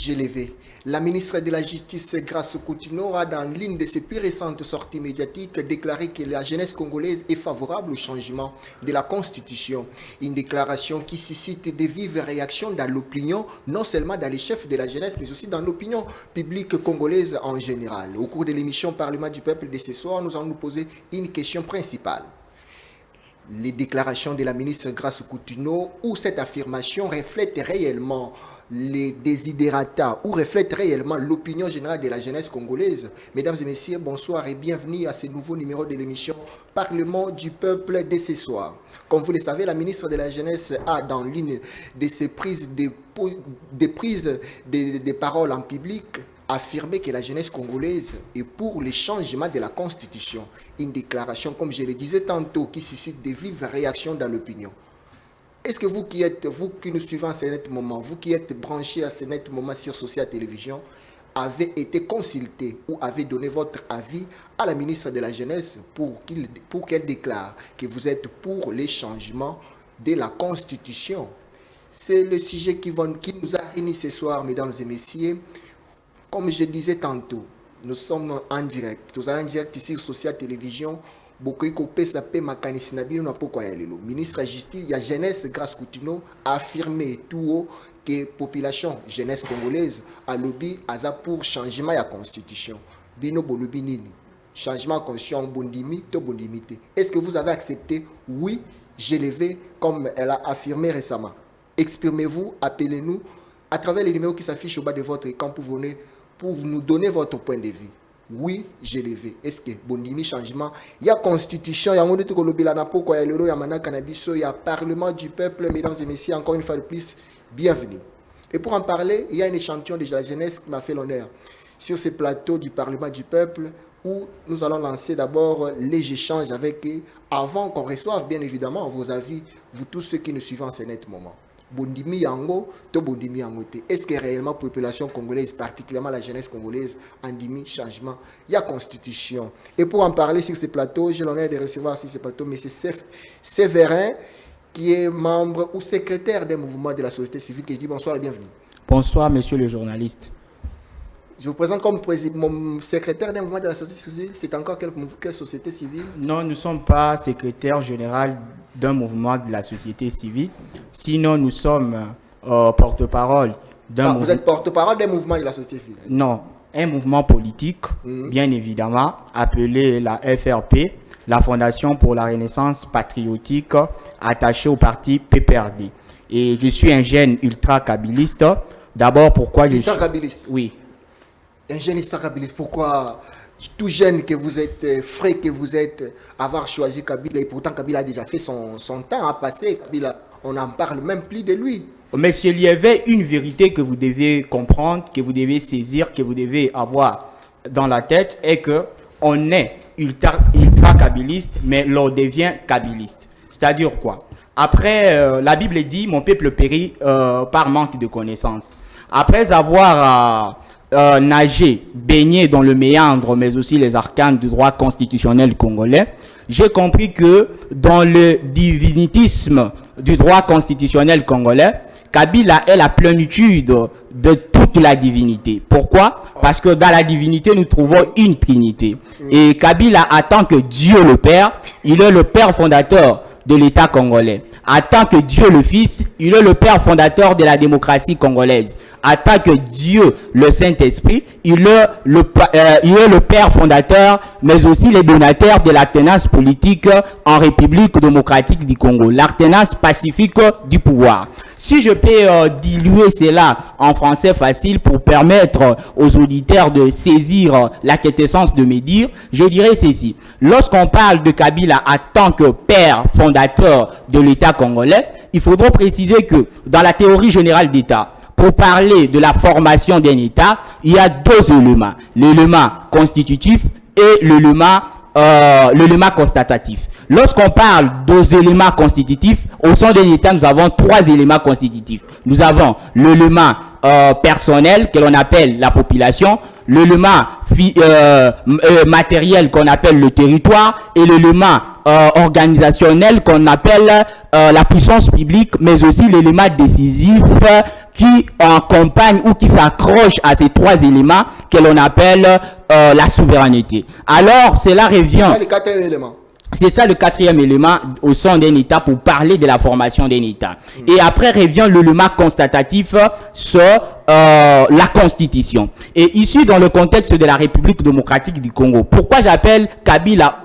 j'ai levé. La ministre de la Justice, Grace Coutinho, a dans l'une de ses plus récentes sorties médiatiques déclaré que la jeunesse congolaise est favorable au changement de la Constitution. Une déclaration qui suscite de vives réactions dans l'opinion, non seulement dans les chefs de la jeunesse, mais aussi dans l'opinion publique congolaise en général. Au cours de l'émission Parlement du peuple de ce soir, nous allons nous poser une question principale. Les déclarations de la ministre Grace Coutinho, où cette affirmation reflète réellement les desiderata ou reflète réellement l'opinion générale de la jeunesse congolaise. Mesdames et messieurs, bonsoir et bienvenue à ce nouveau numéro de l'émission Parlement du peuple de ce soir. Comme vous le savez, la ministre de la Jeunesse a dans l'une de ses prises de parole en public affirmé que la jeunesse congolaise est pour le changement de la Constitution. Une déclaration, comme je le disais tantôt, qui suscite de vives réactions dans l'opinion. Est-ce que vous qui nous suivez en ce net moment, vous qui êtes branchés à ce net moment sur Social Télévision, avez été consulté ou avez donné votre avis à la ministre de la Jeunesse pour qu'elle déclare que vous êtes pour les changements de la Constitution? C'est le sujet qui nous a réunis ce soir, mesdames et messieurs. Comme je disais tantôt, nous sommes en direct. Nous allons en direct ici sur Social Télévision. Ministre de la Justice, la jeunesse Grace Coutinho a affirmé tout haut que la population jeunesse congolaise a lobby pour changement de la Constitution. Bino bolubi nini? Changement de Constitution bondimi to bondimité. Est-ce que vous avez accepté? Oui, j'ai levé comme elle a affirmé récemment. Exprimez-vous, appelez-nous à travers les numéros qui s'affichent au bas de votre écran pour nous donner votre point de vue. Oui, j'ai levé. Est-ce que bondimi changement? Il y a constitution, il y a monde tout le bilana pourquoi il y a mana cannabis, il y a parlement du peuple, mesdames et messieurs, encore une fois de plus, bienvenue. Et pour en parler, il y a un échantillon de la jeunesse qui m'a fait l'honneur sur ce plateau du parlement du peuple où nous allons lancer d'abord les échanges avec eux avant qu'on reçoive bien évidemment vos avis, vous tous ceux qui nous suivent en ce net moment. Bondimi yango, to bondimi yango te. Est-ce que réellement la population congolaise, particulièrement la jeunesse congolaise, en dimi changement? Il y a constitution. Et pour en parler sur ce plateau, j'ai l'honneur de recevoir sur ce plateau M. Séverin, qui est membre ou secrétaire des mouvements de la société civile, qui dit bonsoir et bienvenue. Bonsoir, monsieur le journaliste. Je vous présente comme mon secrétaire d'un mouvement de la société civile. C'est encore quelle société civile? Non, nous ne sommes pas secrétaire général d'un mouvement de la société civile. Sinon, nous sommes porte-parole d'un mouvement. Vous êtes porte-parole d'un mouvement de la société civile? Non, un mouvement politique, bien évidemment, appelé la FRP, la Fondation pour la Renaissance Patriotique, attachée au parti PPRD. Et je suis un jeune ultra-kabiliste. D'abord, pourquoi je suis... Ultra-kabiliste? Oui. Un jeune ultra-kabiliste, pourquoi tout jeune que vous êtes, frais que vous êtes, avoir choisi Kabila, et pourtant Kabila a déjà fait son temps à passer, Kabila, on n'en parle même plus de lui. Mais s'il y avait une vérité que vous devez comprendre, que vous devez saisir, que vous devez avoir dans la tête, est qu'on est ultra-kabiliste, mais l'on devient kabiliste. C'est-à-dire quoi? Après, la Bible dit, mon peuple périt par manque de connaissances. Après avoir... nager, baigner dans le méandre, mais aussi les arcanes du droit constitutionnel congolais, j'ai compris que dans le divinitisme du droit constitutionnel congolais, Kabila est la plénitude de toute la divinité. Pourquoi? Parce que dans la divinité, nous trouvons une trinité. Et Kabila, en tant que Dieu le Père, il est le Père fondateur de l'État congolais. En tant que Dieu le Fils, il est le Père fondateur de la démocratie congolaise. En tant que Dieu le Saint-Esprit, il est le Père fondateur, mais aussi le donateur de l'alternance politique en République démocratique du Congo, l'alternance pacifique du pouvoir. Si je peux diluer cela en français facile pour permettre aux auditeurs de saisir la quintessence de mes dires, je dirais ceci. Lorsqu'on parle de Kabila en tant que père fondateur de l'État congolais, il faudra préciser que dans la théorie générale d'État, pour parler de la formation d'un État, il y a deux éléments. L'élément constitutif et l'élément constatatif. Lorsqu'on parle deux éléments constitutifs, au sein d'un État, nous avons trois éléments constitutifs. Nous avons l'élément personnel que l'on appelle la population, l'élément matériel qu'on appelle le territoire et l'élément organisationnel qu'on appelle la puissance publique, mais aussi l'élément décisif qui accompagne ou qui s'accroche à ces trois éléments que l'on appelle la souveraineté. Alors, cela revient... Le quatrième élément. C'est ça le quatrième élément au sein d'un État pour parler de la formation d'un État. Et après revient l'élément constatatif sur la Constitution. Et ici, dans le contexte de la République démocratique du Congo, pourquoi j'appelle Kabila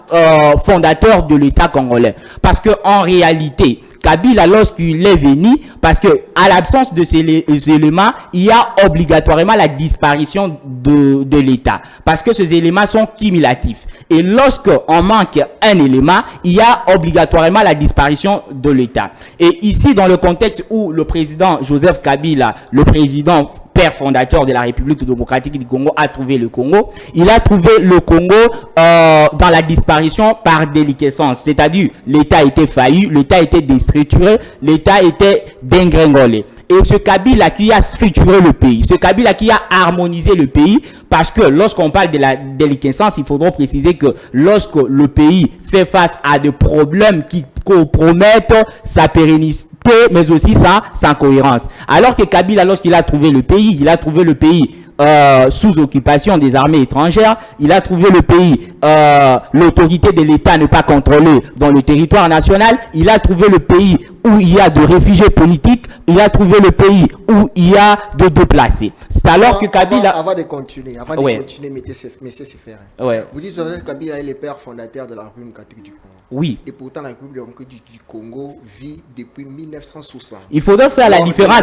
fondateur de l'État congolais? Parce que en réalité, Kabila, lorsqu'il est venu, parce que à l'absence de ces éléments, il y a obligatoirement la disparition de l'État. Parce que ces éléments sont cumulatifs. Et lorsqu'on manque un élément, il y a obligatoirement la disparition de l'État. Et ici, dans le contexte où le président Joseph Kabila, le président père fondateur de la République démocratique du Congo, a trouvé le Congo. Il a trouvé le Congo dans la disparition par déliquescence. C'est-à-dire, l'État était failli, l'État était déstructuré, l'État était dégringolé. Et ce Kabila qui a structuré le pays, ce Kabila qui a harmonisé le pays, parce que lorsqu'on parle de la déliquescence, il faudra préciser que lorsque le pays fait face à des problèmes qui compromettent sa pérennité, mais aussi sa cohérence. Alors que Kabila, lorsqu'il a trouvé le pays, il a trouvé le pays sous occupation des armées étrangères, il a trouvé le pays, l'autorité de l'État n'est pas contrôlée dans le territoire national, il a trouvé le pays où il y a de réfugiés politiques, il a trouvé le pays où il y a de déplacés. C'est alors que Kabila... Avant de continuer, messieurs Séferin, vous dites que Kabila est le père fondateur de la République démocratique du Congo. Oui. Et pourtant, la République démocratique du Congo vit depuis 1960. Il faudrait faire la différence.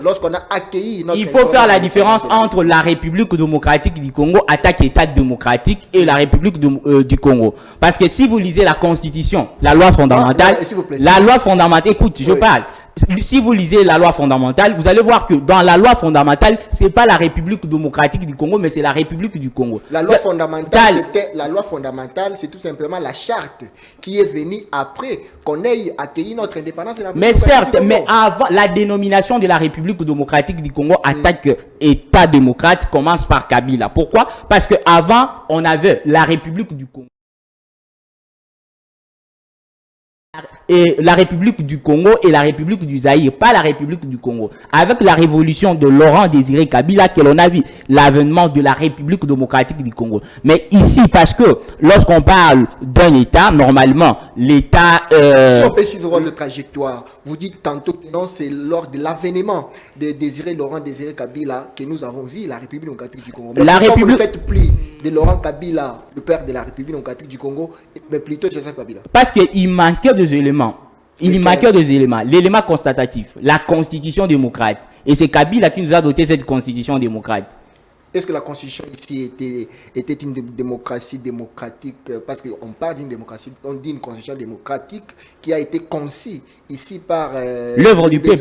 Lorsqu'on a accueilli notre... Il faut faire la différence entre la République démocratique du Congo, attaque État démocratique, et la République du Congo. Parce que si vous lisez la Constitution, la loi fondamentale, la loi fondamentale, écoute, je parle. Si vous lisez la loi fondamentale, vous allez voir que dans la loi fondamentale, c'est pas la République démocratique du Congo, mais c'est la République du Congo. La loi fondamentale, c'est tout simplement la charte qui est venue après qu'on ait accueilli notre indépendance. Mais certes, mais avant, la dénomination de la République démocratique du Congo, attaque État démocrate, commence par Kabila. Pourquoi? Parce que avant, on avait la République du Congo. Et la République du Congo et la République du Zaïre, pas la République du Congo. Avec la révolution de Laurent Désiré Kabila, que l'on a vu l'avènement de la République démocratique du Congo. Mais ici, parce que lorsqu'on parle d'un État, normalement, l'État... Si on peut suivre votre trajectoire, vous dites tantôt que non, c'est lors de l'avènement de Laurent Désiré Kabila que nous avons vu la République démocratique du Congo. Mais la République... vous ne faites plus de Laurent Kabila, le père de la République démocratique du Congo, mais plutôt Joseph Kabila. Parce qu'il manquait des éléments. Il manquait des éléments. L'élément constatatif, la constitution démocrate. Et c'est Kabila qui nous a doté cette constitution démocrate. Est-ce que la constitution ici était une démocratie démocratique? Parce qu'on parle d'une démocratie, on dit une constitution démocratique qui a été conçue ici par l'œuvre du peuple.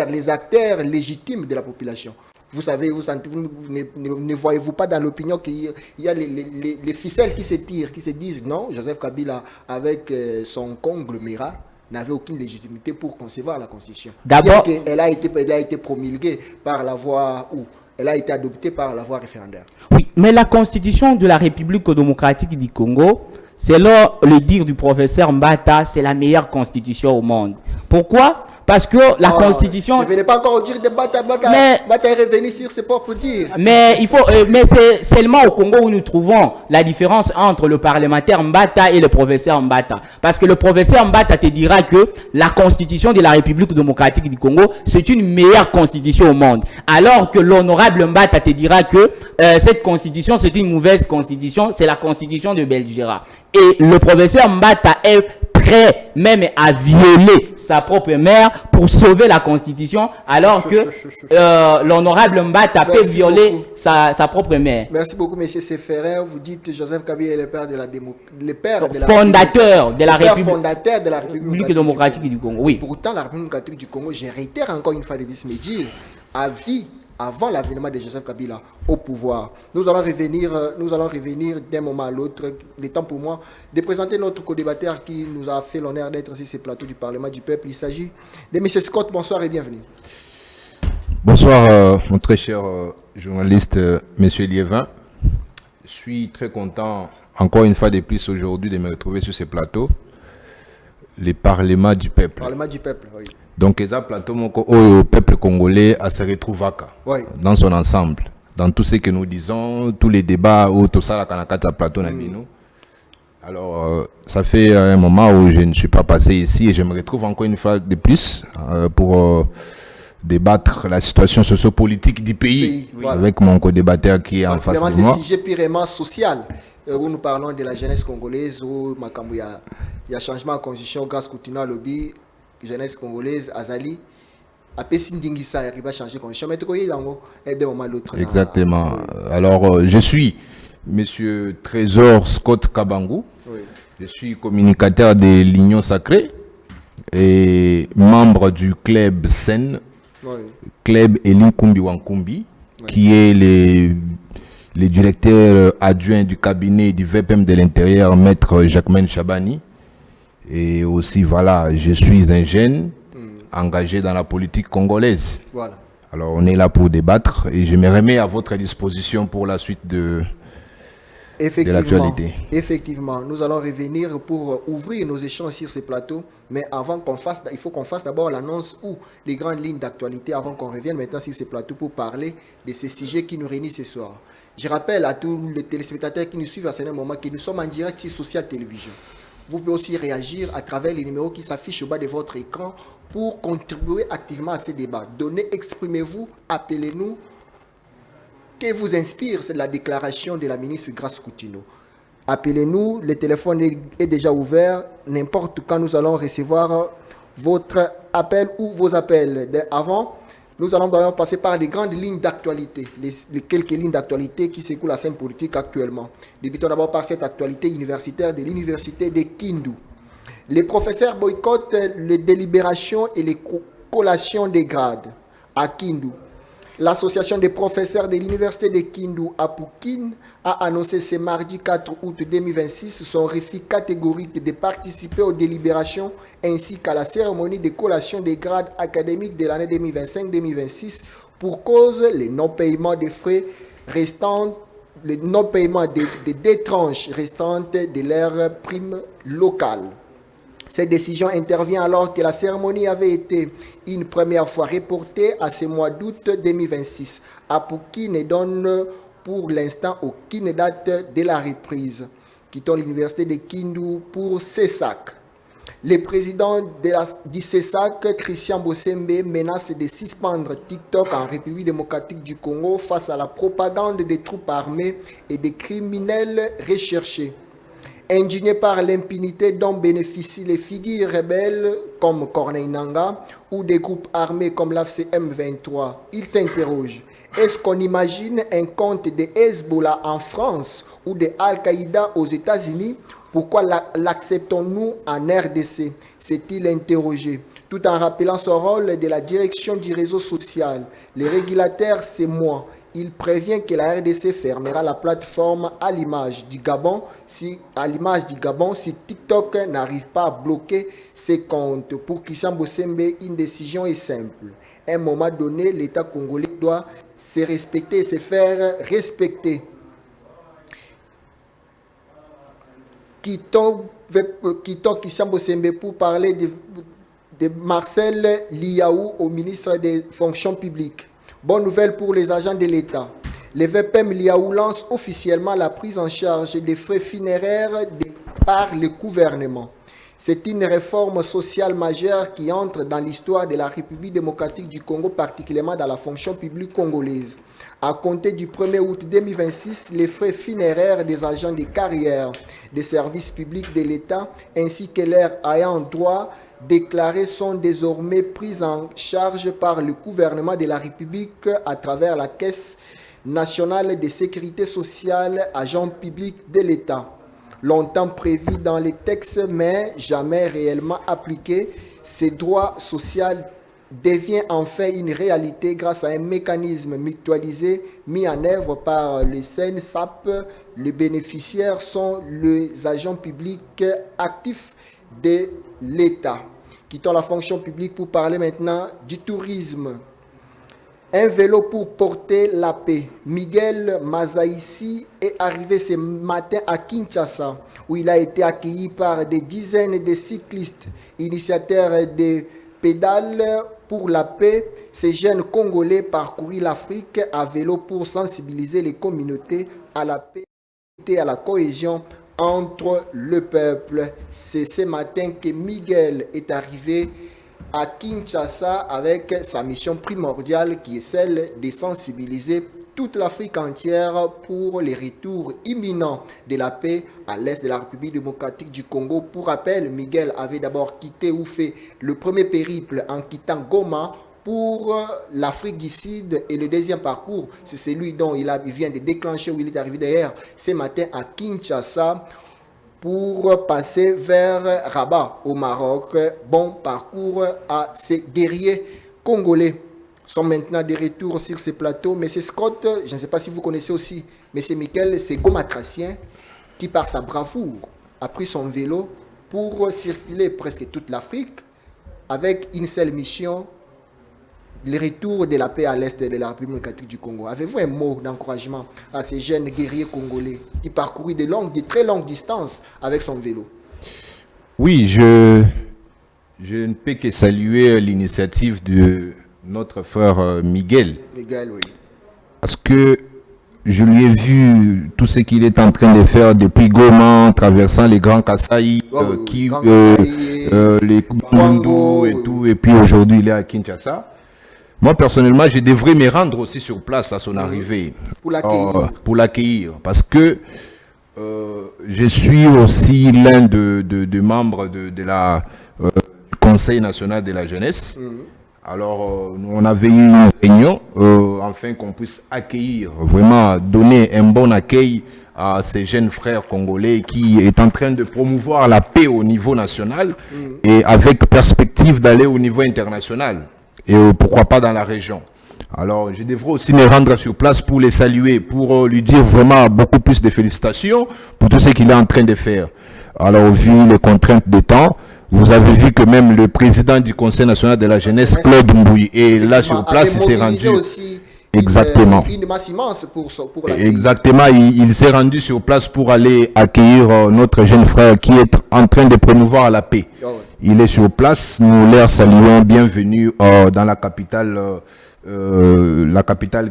Les acteurs légitimes de la population. Vous savez, vous ne voyez-vous pas dans l'opinion qu'il y a les ficelles qui se tirent, qui se disent non, Joseph Kabila, avec son conglomérat, n'avait aucune légitimité pour concevoir la Constitution. D'abord, elle a été promulguée par la voie où elle a été adoptée par la voie référendaire. Oui, mais la Constitution de la République démocratique du Congo, selon le dire du professeur Mbata, c'est la meilleure constitution au monde. Pourquoi? Parce que la Constitution... Ne venez pas encore dire de Mbata est revenu sur ses propres dires. Mais c'est seulement au Congo où nous trouvons la différence entre le parlementaire Mbata et le professeur Mbata. Parce que le professeur Mbata te dira que la Constitution de la République démocratique du Congo, c'est une meilleure constitution au monde. Alors que l'honorable Mbata te dira que cette constitution, c'est une mauvaise constitution, c'est la constitution de Belgera. Et le professeur Mbata est prêt même à violer sa propre mère pour sauver la Constitution, alors que l'honorable Mbata peut violer sa propre mère. Merci beaucoup, M. Séferin. Vous dites que Joseph Kabila est le père de la fondateur de la République démocratique du Congo. Oui. Pourtant, la République démocratique du Congo, je réitère encore une fois de Bismédir, a vie avant l'avènement de Joseph Kabila au pouvoir. Nous allons revenir d'un moment à l'autre. Il est temps pour moi de présenter notre co-débatteur qui nous a fait l'honneur d'être sur ce plateau du Parlement du Peuple. Il s'agit de M. Scott. Bonsoir et bienvenue. Bonsoir, mon très cher journaliste, Monsieur Liévin. Je suis très content, encore une fois de plus aujourd'hui, de me retrouver sur ce plateau, les parlements du peuple. Parlement du peuple, oui. Donc, les plateau au peuple congolais à se retrouver Oui. dans son ensemble, dans tout ce que nous disons, tous les débats, tout ça, la plateau, alors, ça fait un moment où je ne suis pas passé ici et je me retrouve encore une fois de plus pour débattre la situation sociopolitique du pays, Voilà. avec mon co-débatteur qui est en face de moi. C'est un sujet purement social où nous parlons de la jeunesse congolaise, où il y a changement de constitution grâce à lobby, jeunesse congolaise, Azali. Après, si Ndingisa arrive à changer de constitution, mais tu connais l'autre. Exactement. Alors, je suis Monsieur Trésor Scott Kabangou. Oui. Je suis communicateur de l'Union Sacrée et membre du club SEN, Oui. club Elinkumbi Wankumbi, qui est le directeur adjoint du cabinet du VPM de l'Intérieur, Maître Jacquemaine Chabani. Et aussi, voilà, je suis un jeune engagé dans la politique congolaise. Voilà. Alors, on est là pour débattre et je me remets à votre disposition pour la suite de l'actualité. Effectivement, nous allons revenir pour ouvrir nos échanges sur ces plateaux. Mais avant qu'on fasse, il faut qu'on fasse d'abord l'annonce ou les grandes lignes d'actualité avant qu'on revienne maintenant sur ces plateaux pour parler de ces sujets qui nous réunissent ce soir. Je rappelle à tous les téléspectateurs qui nous suivent à ce moment que nous sommes en direct sur Social Télévision. Vous pouvez aussi réagir à travers les numéros qui s'affichent au bas de votre écran pour contribuer activement à ces débats. Donnez, exprimez-vous, appelez-nous. Que vous inspire la déclaration de la ministre Grace Coutinho? Appelez-nous, le téléphone est déjà ouvert. N'importe quand nous allons recevoir votre appel ou vos appels. Avant, nous allons d'abord passer par les grandes lignes d'actualité, les quelques lignes d'actualité qui secouent la scène politique actuellement. Débutons d'abord par cette actualité universitaire de l'université de Kindu. Les professeurs boycottent les délibérations et les collations des grades à Kindu. L'association des professeurs de l'université de Kindu à Poukine a annoncé ce mardi 4 août 2026 son refus catégorique de participer aux délibérations ainsi qu'à la cérémonie de collation des grades académiques de l'année 2025-2026 pour cause le non-paiement des frais restants, le non-paiement des deux tranches restantes de leur prime locale. Cette décision intervient alors que la cérémonie avait été une première fois reportée à ce mois d'août 2026. Apouki ne donne pour l'instant aucune date de la reprise. Quittons l'université de Kindu pour CESAC. Le président du CESAC, Christian Bossembe, menace de suspendre TikTok en République démocratique du Congo face à la propagande des troupes armées et des criminels recherchés. Indigné par l'impunité dont bénéficient les figures rebelles comme Corneille Nangaa ou des groupes armés comme l'AFC M23, il s'interroge. Est-ce qu'on imagine un compte de Hezbollah en France ou de Al-Qaïda aux États-Unis? Pourquoi l'acceptons-nous en RDC? S'est-il interrogé, tout en rappelant son rôle de la direction du réseau social. Les régulateurs, c'est moi. Il prévient que la RDC fermera la plateforme à l'image du Gabon si TikTok n'arrive pas à bloquer ses comptes. Pour Christian Bossembe, une décision est simple. À un moment donné, l'État congolais doit se respecter et se faire respecter. Quittons Christian Bossembe pour parler de Marcel Liaou au ministre des Fonctions publiques. Bonne nouvelle pour les agents de l'État. Le VPM Liaou lance officiellement la prise en charge des frais funéraires par le gouvernement. C'est une réforme sociale majeure qui entre dans l'histoire de la République démocratique du Congo, particulièrement dans la fonction publique congolaise. À compter du 1er août 2026, les frais funéraires des agents de carrière des services publics de l'État ainsi que leurs ayants droit déclarés sont désormais pris en charge par le gouvernement de la République à travers la Caisse nationale de sécurité sociale, agent public de l'État. Longtemps prévu dans les textes mais jamais réellement appliqué, ces droits sociaux devient enfin une réalité grâce à un mécanisme mutualisé mis en œuvre par le CNSAP. Les bénéficiaires sont les agents publics actifs de l'État. Quittons la fonction publique pour parler maintenant du tourisme. Un vélo pour porter la paix. Miguel Mazaïsi est arrivé ce matin à Kinshasa, où il a été accueilli par des dizaines de cyclistes, initiateurs de pédales pour la paix. Ces jeunes Congolais parcourent l'Afrique à vélo pour sensibiliser les communautés à la paix et à la cohésion entre le peuple. C'est ce matin que Miguel est arrivé à Kinshasa avec sa mission primordiale qui est celle de sensibiliser toute l'Afrique entière pour les retours imminents de la paix à l'est de la République démocratique du Congo. Pour rappel, Miguel avait d'abord quitté ou fait le premier périple en quittant Goma pour l'Afrique du Sud, et le deuxième parcours, c'est celui dont il vient de déclencher, où il est arrivé d'ailleurs ce matin à Kinshasa pour passer vers Rabat au Maroc. Bon parcours à ces guerriers congolais. Sont maintenant de retour sur ces plateaux. M. Scott, je ne sais pas si vous connaissez aussi, M. Michael, c'est Gomatracien qui, par sa bravoure, a pris son vélo pour circuler presque toute l'Afrique avec une seule mission, le retour de la paix à l'est de la République démocratique du Congo. Avez-vous un mot d'encouragement à ces jeunes guerriers congolais qui parcourent de très longues distances avec son vélo? Oui, je ne peux que saluer l'initiative de notre frère Miguel. Miguel, oui. Parce que je lui ai vu tout ce qu'il est en train de faire depuis Goma, en traversant les Grands Kasaï, les Kubandu et tout, et puis aujourd'hui il est à Kinshasa. Moi, personnellement, je devrais me rendre aussi sur place à son arrivée. Pour l'accueillir. Parce que je suis aussi l'un de membres du Conseil national de la jeunesse. Alors, on avait eu une réunion, afin qu'on puisse accueillir, vraiment donner un bon accueil à ces jeunes frères congolais qui est en train de promouvoir la paix au niveau national et avec perspective d'aller au niveau international. Et pourquoi pas dans la région. Alors, je devrais aussi me rendre sur place pour les saluer, pour lui dire vraiment beaucoup plus de félicitations pour tout ce qu'il est en train de faire. Alors, vu les contraintes de temps, vous avez vu que même le président du Conseil national de la jeunesse, Claude Mbouy, est là sur place, il s'est rendu. Exactement. Une masse immense pour la Exactement, il s'est rendu sur place pour aller accueillir notre jeune frère qui est en train de promouvoir la paix. Oh ouais. Il est sur place, nous leur saluons, bienvenue dans la capitale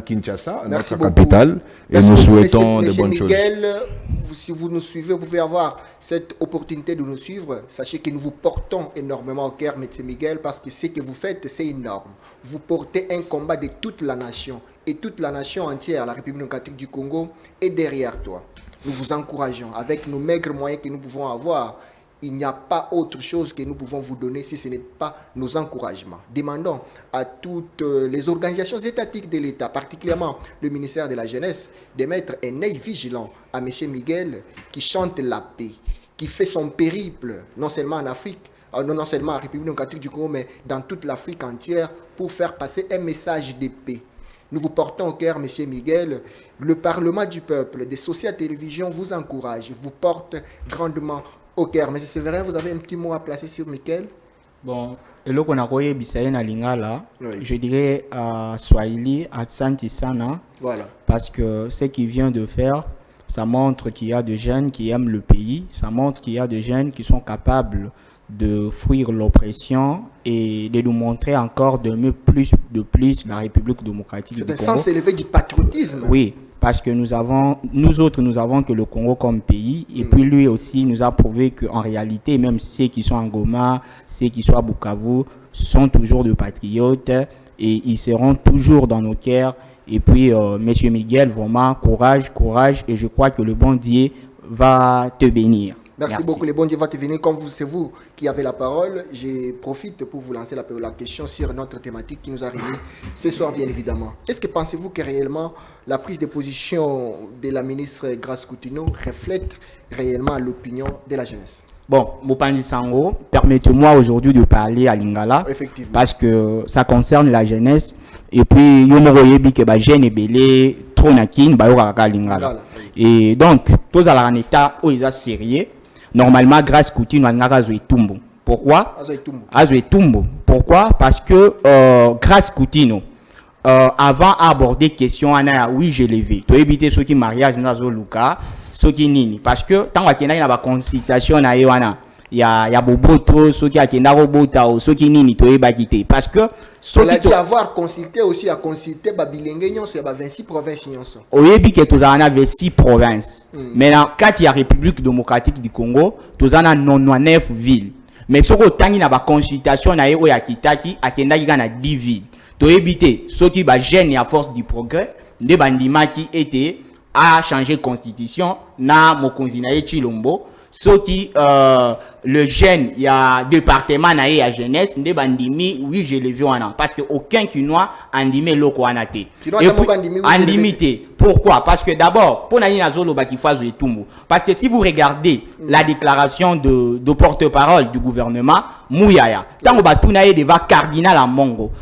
Kinshasa, Merci notre beaucoup. capitale, et nous souhaitons de bonnes Miguel, choses. Si vous nous suivez, vous pouvez avoir cette opportunité de nous suivre. Sachez que nous vous portons énormément au cœur, M. Miguel, parce que ce que vous faites, c'est énorme. Vous portez un combat de toute la nation, et toute la nation entière, la République démocratique du Congo, est derrière toi. Nous vous encourageons, avec nos maigres moyens que nous pouvons avoir. Il n'y a pas autre chose que nous pouvons vous donner si ce n'est pas nos encouragements. Demandons à toutes les organisations étatiques de l'État, particulièrement le ministère de la Jeunesse, de mettre un œil vigilant à M. Miguel qui chante la paix, qui fait son périple, non seulement en Afrique, non seulement en République démocratique du Congo, mais dans toute l'Afrique entière, pour faire passer un message de paix. Nous vous portons au cœur, M. Miguel. Le Parlement du peuple, des Socia Télévision vous encourage, vous porte grandement au cœur. Mais c'est vrai, vous avez un petit mot à placer sur Miguel? Bon, et là qu'on a voyé Bisaï na Lingala, oui. Je dirais à Swahili, à Santisana, voilà. Parce que ce qu'il vient de faire, ça montre qu'il y a des jeunes qui aiment le pays, ça montre qu'il y a des jeunes qui sont capables de fuir l'oppression et de nous montrer encore de plus la République démocratique du Congo. C'est un sens élevé du patriotisme. Oui, parce que nous avons que le Congo comme pays, et puis lui aussi nous a prouvé qu'en réalité, même ceux qui sont en Goma, ceux qui sont à Bukavu, sont toujours des patriotes et ils seront toujours dans nos cœurs. Et puis, Monsieur Miguel, vraiment, courage, et je crois que le bon Dieu va te bénir. Merci beaucoup, le bon Dieu va te venir. Comme c'est vous qui avez la parole, je profite pour vous lancer la question sur notre thématique qui nous arrive ce soir, bien évidemment. Est-ce que pensez-vous que réellement la prise de position de la ministre Grace Coutinho reflète réellement l'opinion de la jeunesse? Bon, Mopandi Sango, permettez-moi aujourd'hui de parler à Lingala, effectivement, parce que ça concerne la jeunesse. Et puis, Yomogoyebi que jeune et belé, Tronakin, Bayoraka Lingala. Et donc, tous à la état où ils sont sérieux. Normalement, Grace Coutinho a Nagazo et Tumbo. Pourquoi? Azo et Tumbo. Pourquoi? Parce que Grace Coutinho, avant d'aborder question oui je l'ai vu to éviter ceux qui mariage nazo luka ceux qui nini parce que tant qu'il y a une consultation na wana il y a boboto ceux qui akenda robota ceux qui nini to ebakité parce que ceux qui avoir consulté aussi à consulter babilenge nyonso ya ba 26 provinces nyonso oyebi que tozana 26 provinces maintenant quand il y a République démocratique du Congo tozana 99 villes mais ce que tangi na ba consultation na yo ya kitaki akenda na 10 villes to éviter ceux qui ba gêne à force du progrès de bandima qui était à changer constitution na mokonzi na Chilombo ceux qui le jeune il y a département na ya jeunesse de bandimi oui je l'ai vu parce que aucun quinois andimé loko anate andimité pourquoi parce que d'abord pour nani nazolo ba kifazo etumbu parce que si vous regardez la déclaration de porte-parole du gouvernement Mouyaya tango batuna ye devant cardinal Amongo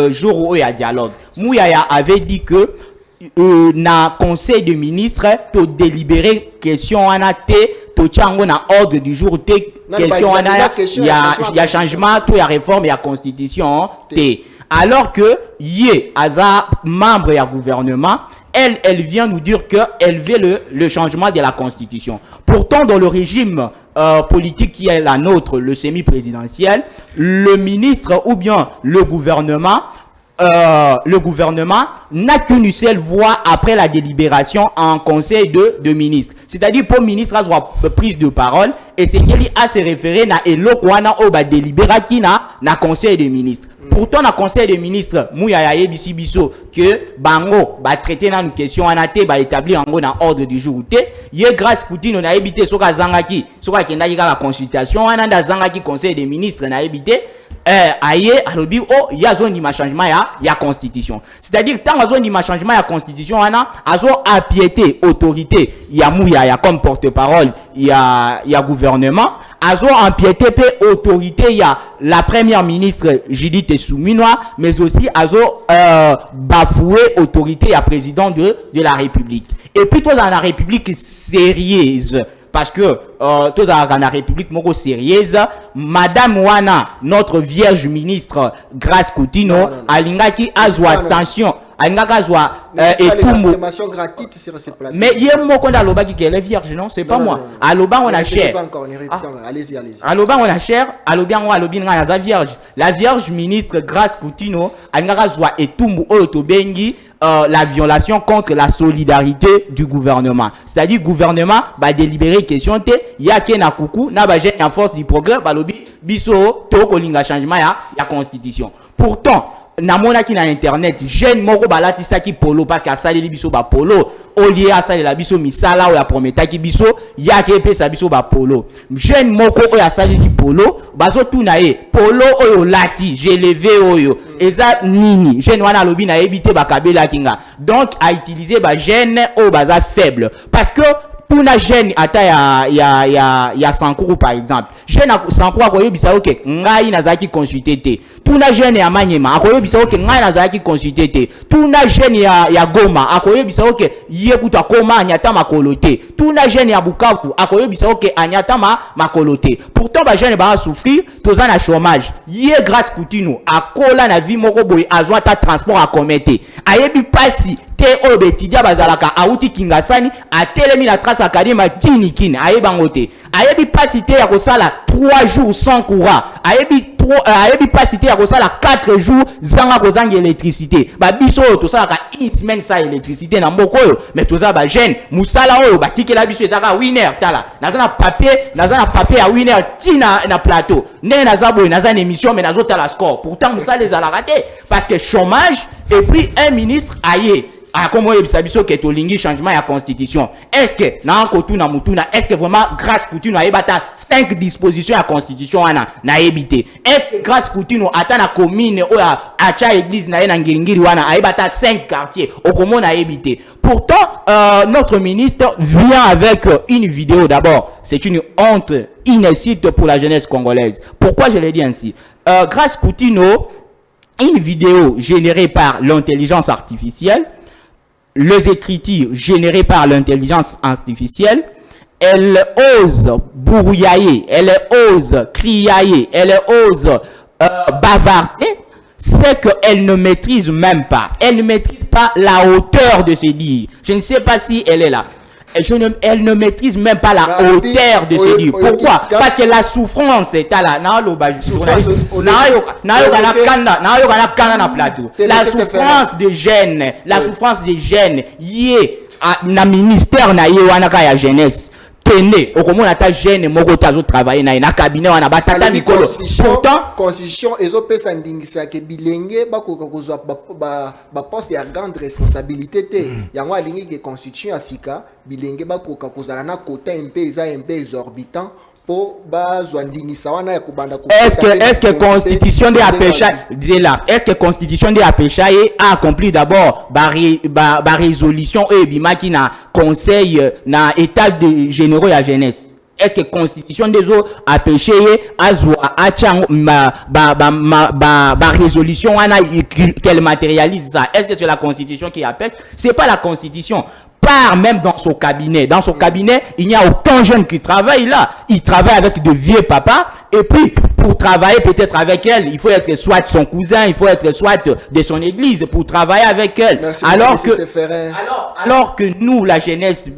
jour où il y a dialogue Mouyaya avait dit que na conseil de ministres to délibérer question anate to chango na ordre du jour te question ana ya changement to ya réforme ya constitution te alors que yé aza membre ya gouvernement elle vient nous dire que elle veut le changement de la constitution pourtant dans le régime politique qui est la nôtre le semi-présidentiel le ministre ou bien le gouvernement n'a qu'une seule voix après la délibération en conseil de ministres. C'est-à-dire pour le ministre avoir prise de parole et c'est qu'il a se référé na elokwana au ba délibéra qui na conseil de ministres. Pourtant na conseil des ministres Mouyaya yebisi biso que bango ba traiter na une question anate ba établir en na ordre du jour te ye grâce Poutine na ebité soka zangaki soka kendaki la consultation ananda zangaki conseil des ministres na ebité aye alobi o ya zone ma changement ya constitution c'est-à-dire tant zone ma changement ya constitution ana azo appiété autorité ya Mouyaya comme porte-parole ya gouvernement azo empiété pe autorité ya la première ministre Judith Suminwa mais aussi azo bafoué autorité ya président de la République et puis toi dans la République sérieuse parce que tous dans la République moko sérieuse madame wana notre vierge ministre Grace Coutinho alingaki azwa attention alingaka azwa etumbu gratuite sur ce plateau mais yé moko nda lobaki qu'elle est vierge non c'est pas moi aloba on a cher allez-y aloba on a cher alobi ngo alobi nga za vierge la vierge ministre Grace Coutinho alingaka azwa etumbu oyo to bengi la violation contre la solidarité du gouvernement. C'est-à-dire gouvernement va délibérer question te yake na kuku na ba jeune en force du progrès ba lobi biso to ko linga changement ya constitution. Pourtant namona ki na internet jeune moko balati saki polo parce que asali biso ba polo olie asali la biso misala o ya prometa ki biso yake pe sa biso ba polo jeune moko o ya sali li polo bazo tuna ye polo oyo lati je levé oyo eza nini jeune wana lobi na ebité ba kabela kinga donc a utiliser ba jeune o baza faible parce que pour la jeune ata ya Sankuru par exemple jeune Sankuru akoyebisa OK ngai nazaki consulter te tuna jeune ya Manyema akoyebisa OK ngai nazaki consulter te tuna jeune ya Goma akoyebisa OK yekuta koma anyata makolo te tuna jeune ya Bukavu akoyebisa OK anyata makolo te pourtant ba jeune ba souffrir toza na chômage ye Grace Coutinho akola na vie moko boy azwa ta transport a commettre ayebi pasi te obetidia bazalaka auti kingasani atelemi na trace akadima tinikine ayebangote ayebi pasité ya kosala 3 jours sans courant ayebi pasité ya kosala 4 jours zanga kozanga électricité ba biso to sala une semaine sa électricité na mboko yo mais toza ba jeune musala oyo batikela biso ezaka winner tala nazana papier ya winner tina na plateau ndenge nazabo naza na émission mais nazo tala score pourtant musala ezala raté parce que chômage et puis un ministre aye comment yebisa biso ke to lingi changement ya constitution est-ce que na nkotuna mutuna est-ce que vraiment Grace Coutinho ayebata 5 dispositions ya constitution wana na ebité est-ce que Grace Coutinho ata na commune o acha église na na ngiringiri wana ayebata 5 quartiers okomona ebité pourtant notre ministre vient avec une vidéo d'abord c'est une honte inédite pour la jeunesse congolaise pourquoi je l'ai dit ainsi Grace Coutinho une vidéo générée par l'intelligence artificielle les écritures générées par l'intelligence artificielle, elle ose brouillailler, elle ose criailler, elle ose bavarder c'est qu'elle ne maîtrise même pas. Elle ne maîtrise pas la hauteur de ses dires. Je ne sais pas si elle est là. Elle ne maîtrise même pas la hauteur de ses dires. Pourquoi? Parce que la souffrance est à la... La souffrance des jeunes. La souffrance des jeunes. Yé, na ministère na yé wanaka ya jeunesse. Tene, okomona ta jeune moko tazo travailler na cabinet wana batata mikolo. Pourtant, constitution ezopesa ndingisa ke bilenge bakoka kozwa ba poste ya grande responsabilité te. Yango alingi ke constitution asika bilenge bakoka kozala na quota un peu exorbitant. Est-ce que constitution de APECHA est-ce que constitution de APECHA a accompli d'abord ba résolution et bimaki na conseil na état de généraux ya jeunesse? Est-ce que constitution des autres APECHA a résolution qu'elle matérialise ça? Est-ce que c'est la constitution qui appelle? C'est pas la constitution. Part même dans son cabinet. Dans son cabinet, il n'y a aucun jeune qui travaille là. Il travaille avec de vieux papas. Et puis, pour travailler peut-être avec elle, il faut être soit son cousin, il faut être soit de son église pour travailler avec elle. Merci, alors que nous, la jeunesse,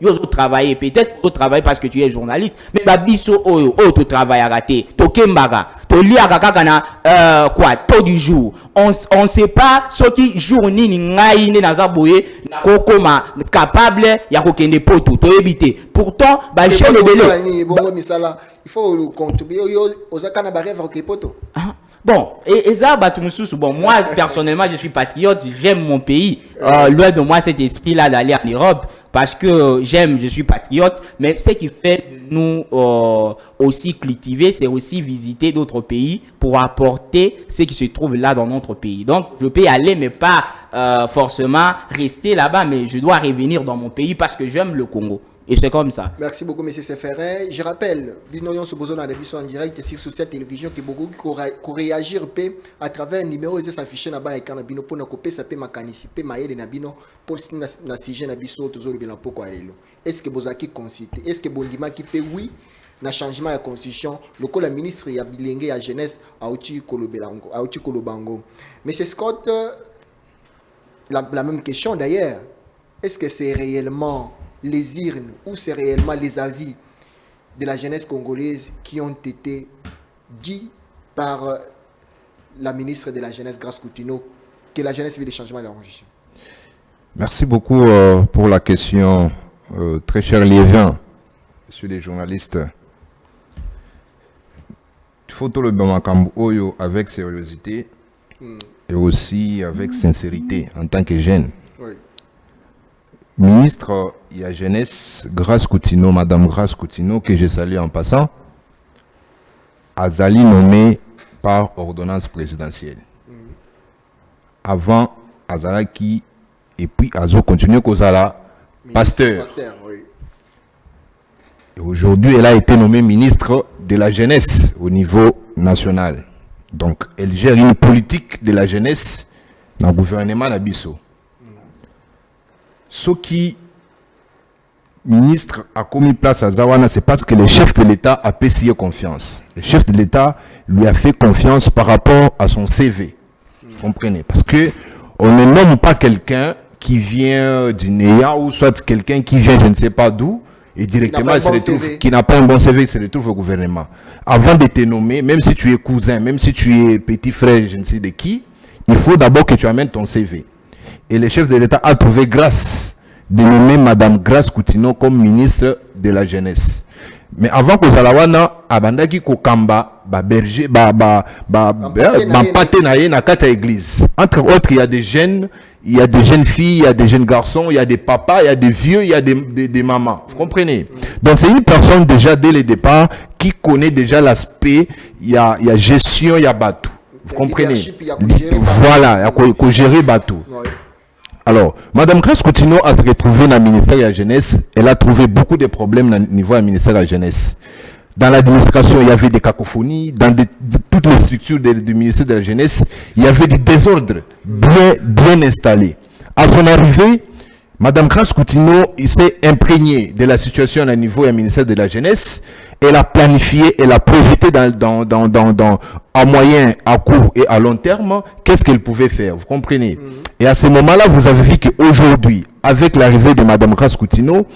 yo travailler peut-être au travail parce que tu es journaliste, mais babiso tu travailles à rater to kembaga to liaka kaka na quoi taux du jour on sait pas ce qui jour nini ngai ne naza boye na kokoma capable ya kokende poto to éviter pourtant ba chef de misala il faut contribuer ozaka na ba rêve ke poto. Bon, et ça, bon, moi, personnellement, je suis patriote, j'aime mon pays. Loin de moi cet esprit-là d'aller en Europe, parce que je suis patriote, mais ce qui fait de nous aussi cultiver, c'est aussi visiter d'autres pays pour apporter ce qui se trouve là dans notre pays. Donc, je peux y aller, mais pas forcément rester là-bas, mais je dois revenir dans mon pays parce que j'aime le Congo. Et c'est comme ça. Merci beaucoup, M. Seferin. Je rappelle, nous sommes besoin d'émission en direct sur cette télévision qui beaucoup qui réagir à travers un numéro qui s'affiche là-bas et quand on a pour nous couper ça peut m'acaniciper maïle na bino pour na sujet na biso toujours bien pourquoi aller. Est-ce que vous avez consulté? Est-ce que Bondima qui fait oui na changement de la constitution le la ministre ya bilenge ya jeunesse a outi kolobango. M. Scott, la même question d'ailleurs. Est-ce que c'est réellement les urnes ou c'est réellement les avis de la jeunesse congolaise qui ont été dits par la ministre de la Jeunesse, Grace Coutinho, que la jeunesse veut des changements de la constitution? Merci beaucoup pour la question, très cher Lévin, monsieur les journalistes. Il faut tout le Bamakambo avec sérieuxité et aussi avec sincérité en tant que jeune. Oui. Ministre, il y a jeunesse, Grace Coutinho, Madame Grace Coutinho, que je salue en passant, Azali nommé par ordonnance présidentielle. Avant, Azalaki, et puis Azo continue Kozala, pasteur. Oui. Et aujourd'hui, elle a été nommée ministre de la jeunesse au niveau national. Donc, elle gère une politique de la jeunesse dans le gouvernement Nabiso. Ce qui ministre a commis place à Zawana, c'est parce que le chef de l'État a payé confiance. Le chef de l'État lui a fait confiance par rapport à son CV. Vous comprenez? Parce que on ne nomme pas quelqu'un qui vient du Néa ou soit quelqu'un qui vient je ne sais pas d'où et directement qui n'a pas un bon CV, il se retrouve au gouvernement. Avant de te nommer, même si tu es cousin, même si tu es petit frère, je ne sais de qui, il faut d'abord que tu amènes ton CV. Et le chef de l'État a trouvé grâce de nommer Madame Grace Coutinho comme ministre de la jeunesse. Mais avant que Zalawana, Abandaki Kokamba, berger, na kata église. Entre autres, il y a des jeunes filles, il y a des jeunes garçons, il y a des papas, il y a des vieux, il y a des mamans. Vous comprenez? Donc c'est une personne déjà dès le départ qui connaît déjà l'aspect, il y a gestion, il y a bateau. Vous comprenez? Voilà, il y a gérer bateau. Alors, Madame Grace Coutinho a se retrouvé dans le ministère de la Jeunesse. Elle a trouvé beaucoup de problèmes au niveau du ministère de la Jeunesse. Dans l'administration, il y avait des cacophonies. Dans toutes les structures du ministère de la Jeunesse, il y avait du désordre bien installé. À son arrivée, Madame Grace Coutinho s'est imprégnée de la situation au niveau du ministère de la Jeunesse. elle a planifié, elle a projeté à moyen, à court et à long terme, qu'est-ce qu'elle pouvait faire, vous comprenez? Et à ce moment-là, vous avez vu qu'aujourd'hui, avec l'arrivée de Mme Grace Coutinho,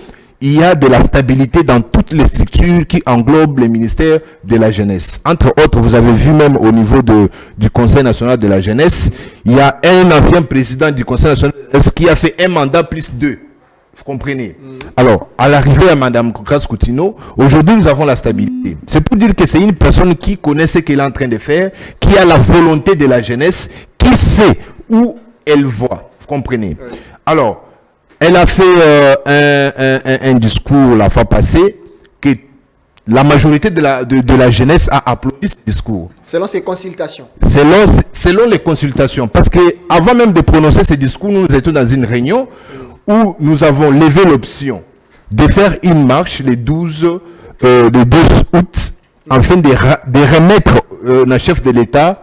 il y a de la stabilité dans toutes les structures qui englobent les ministères de la jeunesse. Entre autres, vous avez vu même au niveau du Conseil national de la jeunesse, il y a un ancien président du Conseil national de la jeunesse qui a fait un mandat plus 2. Vous comprenez? Alors, à l'arrivée à Mme Grace Coutinho, aujourd'hui, nous avons la stabilité. C'est pour dire que c'est une personne qui connaît ce qu'elle est en train de faire, qui a la volonté de la jeunesse, qui sait où elle va. Vous comprenez? Alors, elle a fait un discours la fois passée que la majorité de la jeunesse a applaudi ce discours. Selon ses consultations. Selon les consultations. Parce que avant même de prononcer ce discours, nous étions dans une réunion où nous avons levé l'option de faire une marche le 12 août afin de remettre le chef de l'État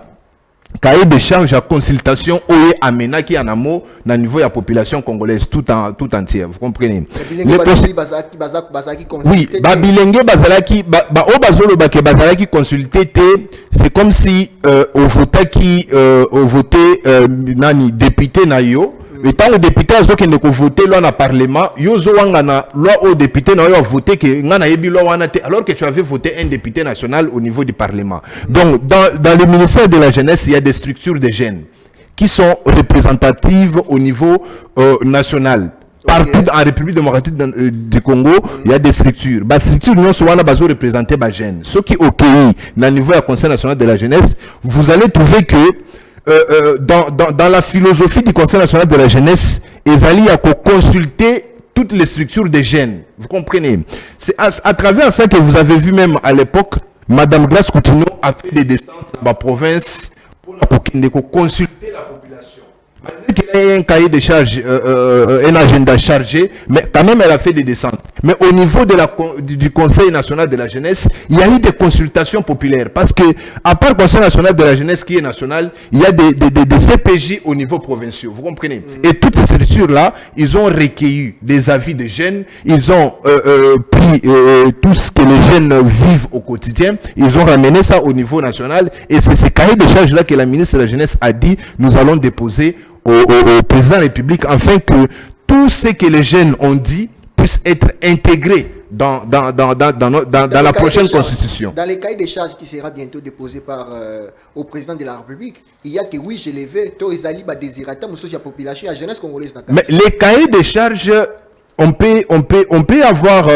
cahier de charge à consultation OE Amena qui en amont dans le niveau de la population congolaise tout entière, vous comprenez? Oui, Babilenge Bazalaki Bazalaki consulté, c'est comme si au voté nani député nayo. Et tant que député a qui ne voté loi na parlement, yozo wangana loi au député na yo voté que ngana yebi loi wana te, alors que tu avais voté un député national au niveau du parlement. Donc dans le ministère de la jeunesse, il y a des structures de jeunes qui sont représentatives au niveau national. Partout en République démocratique du Congo, il y a des structures. Les structures non sont représentées par jeunes. Ceux qui au pays, dans le niveau du Conseil national de la jeunesse, vous allez trouver que dans la philosophie du Conseil national de la jeunesse, Ezali a consulté toutes les structures des jeunes. Vous comprenez? C'est à travers ça que vous avez vu même à l'époque, Mme Grace Coutinho a fait des descentes dans la province pour consulter la population. Malgré qu'elle ait un cahier de charge, un agenda chargé, mais quand même elle a fait des descentes. Mais au niveau du Conseil national de la jeunesse, il y a eu des consultations populaires. Parce que, à part le Conseil national de la jeunesse qui est national, il y a des CPJ au niveau provincial. Vous comprenez? Et toutes ces structures-là, ils ont recueilli des avis de jeunes, ils ont pris tout ce que les jeunes vivent au quotidien, ils ont ramené ça au niveau national. Et c'est ces cahiers de charge-là que la ministre de la jeunesse a dit, nous allons déposer au président de la République afin que tout ce que les jeunes ont dit puisse être intégré dans la prochaine constitution. Dans les cahiers de charges qui sera bientôt déposé au président de la République, il y a que oui, je l'ai vu, toi, Ezali, désirata, la population, la jeunesse congolaise. Mais les cahiers de charges, on peut avoir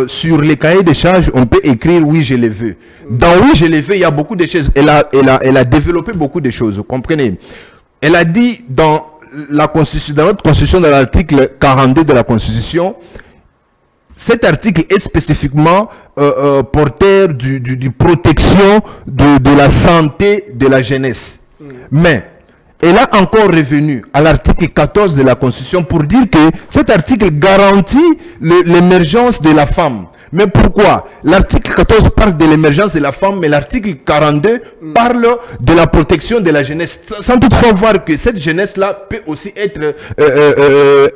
sur les cahiers de charges, on peut écrire oui, je l'ai vu. Dans oui, je l'ai vu, il y a beaucoup de choses. Elle a développé beaucoup de choses, vous comprenez? Elle a dit dans notre constitution, dans l'article 42 de la constitution, cet article est spécifiquement porteur du protection de la santé de la jeunesse. Mais elle a encore revenu à l'article 14 de la constitution pour dire que cet article garantit l'émergence de la femme. Mais pourquoi? L'article 14 parle de l'émergence de la femme, mais l'article 42 parle de la protection de la jeunesse. Sans toutefois voir que cette jeunesse-là peut aussi être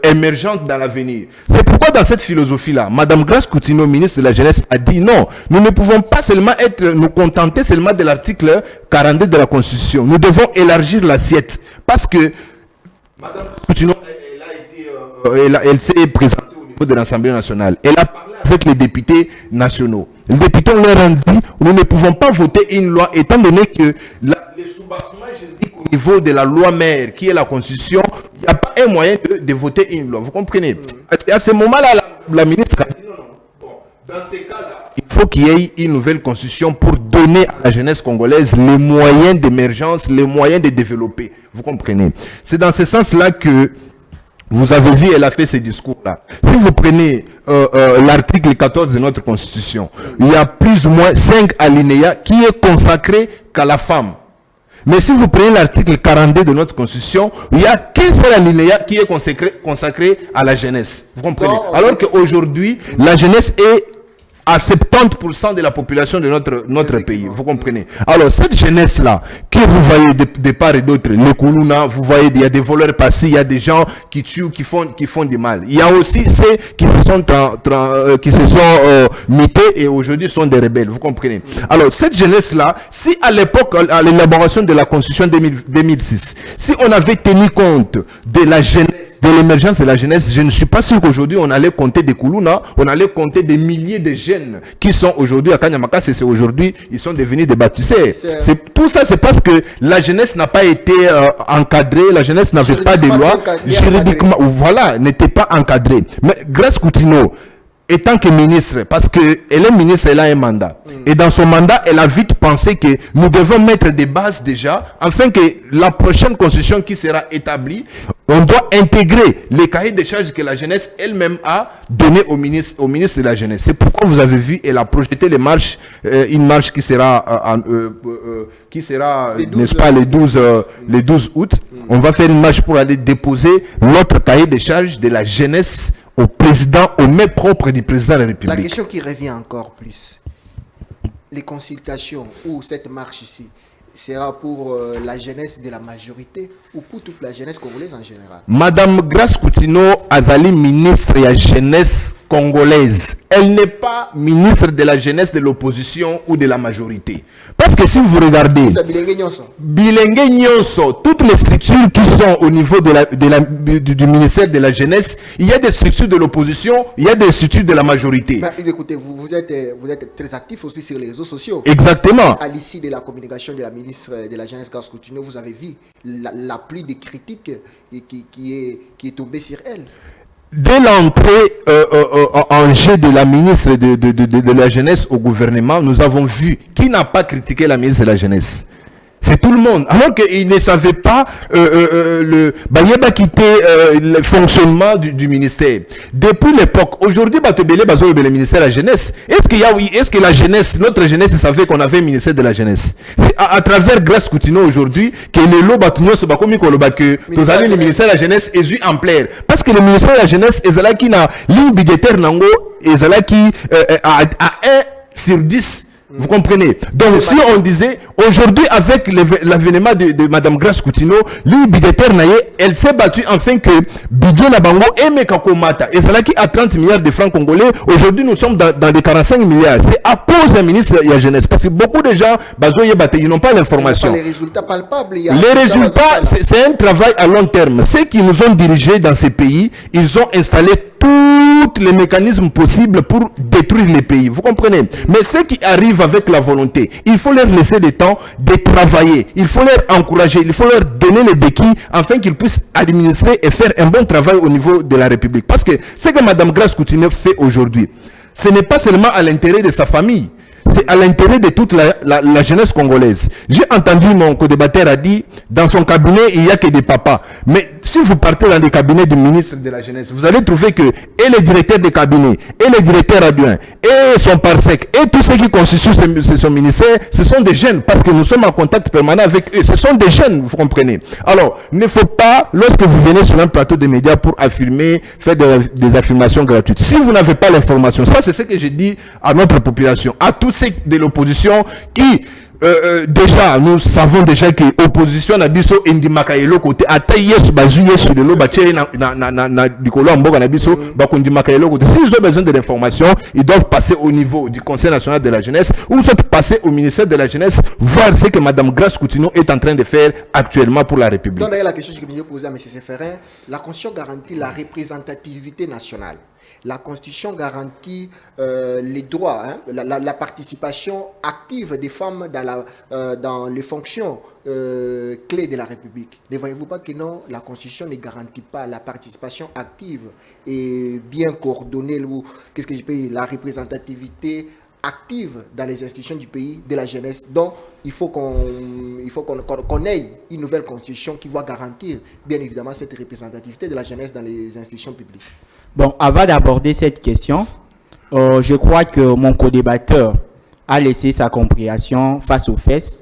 émergente dans l'avenir. C'est pourquoi dans cette philosophie-là, Mme Grace Coutinho, ministre de la jeunesse, a dit non, nous ne pouvons pas seulement nous contenter seulement de l'article 42 de la Constitution. Nous devons élargir l'assiette. Parce que Mme Coutinho, elle s'est présentée au niveau de l'Assemblée nationale. Elle a parlé avec les députés nationaux. Les députés leur ont dit, nous ne pouvons pas voter une loi, étant donné que les soubassements juridiques au niveau de la loi mère, qui est la Constitution, il n'y a pas un moyen de voter une loi. Vous comprenez? À ce moment-là, la ministre a dit non, non. Bon, dans ces cas-là, il faut qu'il y ait une nouvelle Constitution pour donner à la jeunesse congolaise les moyens d'émergence, les moyens de développer. Vous comprenez? C'est dans ce sens-là que vous avez vu, elle a fait ce discours-là. Si vous prenez l'article 14 de notre Constitution, il y a plus ou moins 5 alinéas qui est consacré qu'à la femme. Mais si vous prenez l'article 42 de notre Constitution, il n'y a qu'un seul alinéa qui est consacré à la jeunesse. Vous comprenez? Alors qu'aujourd'hui, la jeunesse est à 70% de la population de notre pays. Vous comprenez? Alors, cette jeunesse-là, que vous voyez de part et d'autre, les Koulouna, vous voyez, il y a des voleurs passés, il y a des gens qui tuent, qui font du mal. Il y a aussi ceux qui se sont, mutés et aujourd'hui sont des rebelles. Vous comprenez? Alors, cette jeunesse-là, si à l'époque, à l'élaboration de la Constitution 2006, si on avait tenu compte de la jeunesse, de l'émergence de la jeunesse, je ne suis pas sûr qu'aujourd'hui on allait compter des Koulouna, on allait compter des milliers de jeunes qui sont aujourd'hui à Kanyamaka, c'est aujourd'hui, ils sont devenus des bâtisseurs. Tout ça, c'est parce que la jeunesse n'a pas été encadrée, la jeunesse n'avait pas de loi, juridiquement, voilà, n'était pas encadrée. Mais Grace Coutinho, étant que ministre, parce qu'elle est ministre, elle a un mandat. Et dans son mandat, elle a vite pensé que nous devons mettre des bases déjà, afin que la prochaine constitution qui sera établie, on doit intégrer les cahiers de charges que la jeunesse elle-même a donné au ministre de la jeunesse. C'est pourquoi vous avez vu, elle a projeté les marches, une marche qui sera, n'est-ce pas, le 12 août. On va faire une marche pour aller déposer notre cahier de charges de la jeunesse au président, au main propre du président de la République. La question qui revient encore plus, les consultations ou cette marche ici, sera pour la jeunesse de la majorité ou pour toute la jeunesse congolaise en général? Madame Grace Coutinho Azali, ministre de la jeunesse congolaise. Elle n'est pas ministre de la jeunesse de l'opposition ou de la majorité. Parce que si vous regardez, Bilengue Nyonso, toutes les structures qui sont au niveau du ministère de la jeunesse, il y a des structures de l'opposition, il y a des structures de la majorité. Mais écoutez, vous êtes très actif aussi sur les réseaux sociaux. Exactement. À l'issue de la communication de la ministre de la jeunesse Grace Coutinho, vous avez vu la pluie de critiques qui est tombée sur elle. Dès l'entrée en jeu de la ministre de la jeunesse au gouvernement, nous avons vu qui n'a pas critiqué la ministre de la jeunesse. C'est tout le monde. Alors qu'il ne savait pas le fonctionnement du ministère. Depuis l'époque, aujourd'hui, le ministère de la jeunesse. Est-ce que la jeunesse, notre jeunesse, savait qu'on avait un ministère de la jeunesse? C'est à travers Grace Coutinho aujourd'hui que les lots que vous avez le ministère de la jeunesse est vu en plaire. Parce que le ministère de la jeunesse est là qui n'a ligne budgétaire nango est là qui a 1 sur 10. Vous comprenez? Donc, si on disait, aujourd'hui, avec l'avènement de Madame Grace Coutinho, lui, budgétaire, elle s'est battue enfin que budget Nabango et Mekakomata. Et c'est là qui a 30 milliards de francs congolais. Aujourd'hui, nous sommes dans des 45 milliards. C'est à cause d'un ministre de la jeunesse. Parce que beaucoup de gens, ils n'ont pas l'information. Les résultats palpables. Les résultats, c'est un travail à long terme. Ceux qui nous ont dirigés dans ces pays, ils ont installé tous les mécanismes possibles pour détruire les pays. Vous comprenez? Mais ceux qui arrivent avec la volonté, il faut leur laisser le temps de travailler. Il faut leur encourager. Il faut leur donner les béquilles afin qu'ils puissent administrer et faire un bon travail au niveau de la République. Parce que ce que Mme Grace Coutinho fait aujourd'hui, ce n'est pas seulement à l'intérêt de sa famille. C'est à l'intérêt de toute la jeunesse congolaise. J'ai entendu mon co-débatteur a dit, dans son cabinet, il n'y a que des papas. Mais si vous partez dans les cabinets du ministre de la jeunesse, vous allez trouver que et les directeurs de cabinet, et les directeurs adjoints, et son parsec, et tous ceux qui constituent son ministère, ce sont des jeunes, parce que nous sommes en contact permanent avec eux. Ce sont des jeunes, vous comprenez. Alors, il ne faut pas, lorsque vous venez sur un plateau de médias pour affirmer, faire des affirmations gratuites. Si vous n'avez pas l'information, ça c'est ce que je dis à notre population, à tous ceux de l'opposition qui déjà nous savons déjà que l'opposition n'a biso indimaka yelo côté ata yesu bazu yesu de lo bache na dikolo amboka na biso bakondimaka yelo côté. S'ils ont besoin de l'information, ils doivent passer au niveau du Conseil national de la jeunesse ou soit passer au ministère de la jeunesse, voir ce que Mme Grace Coutinho est en train de faire actuellement pour la République. Donc d'ailleurs la question que je vais poser à M. Séferin, la Constitution garantit la représentativité nationale. La Constitution garantit les droits, la participation active des femmes dans les fonctions clés de la République. Ne voyez-vous pas que non, la Constitution ne garantit pas la participation active et bien coordonnée, qu'est-ce que je peux dire, la représentativité active dans les institutions du pays, de la jeunesse. Donc, il faut qu'on ait une nouvelle constitution qui va garantir, bien évidemment, cette représentativité de la jeunesse dans les institutions publiques. Bon, avant d'aborder cette question, je crois que mon co-débatteur a laissé sa compréhension face aux fesses.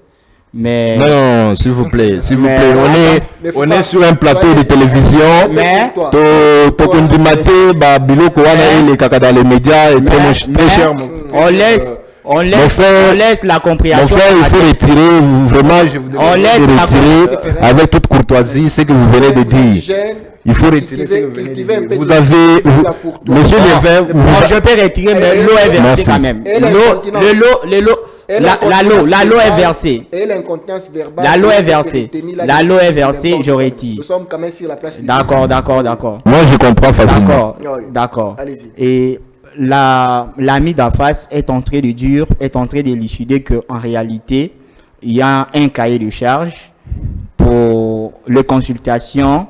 Mais non, s'il vous plaît, on est sur un plateau de télévision. Mais les médias est très cher. On laisse la Mon compréhension. frère, il faut retirer, vraiment, je vous demande de retirer avec toute courtoisie ce que vous venez de dire. Il faut retirer ce que vous venez de dire. Vous avez, monsieur Lévin, Je peux retirer, mais l'eau est versée quand même. L'eau est versée. Et l'incontinence verbale. La loi est versée. La loi est versée, je retire. Nous sommes quand même sur la place. D'accord. moi je comprends facilement. D'accord. Allez-y. Et l'ami d'en face est en train d'élucider qu'en réalité, il y a un cahier de charge pour les consultations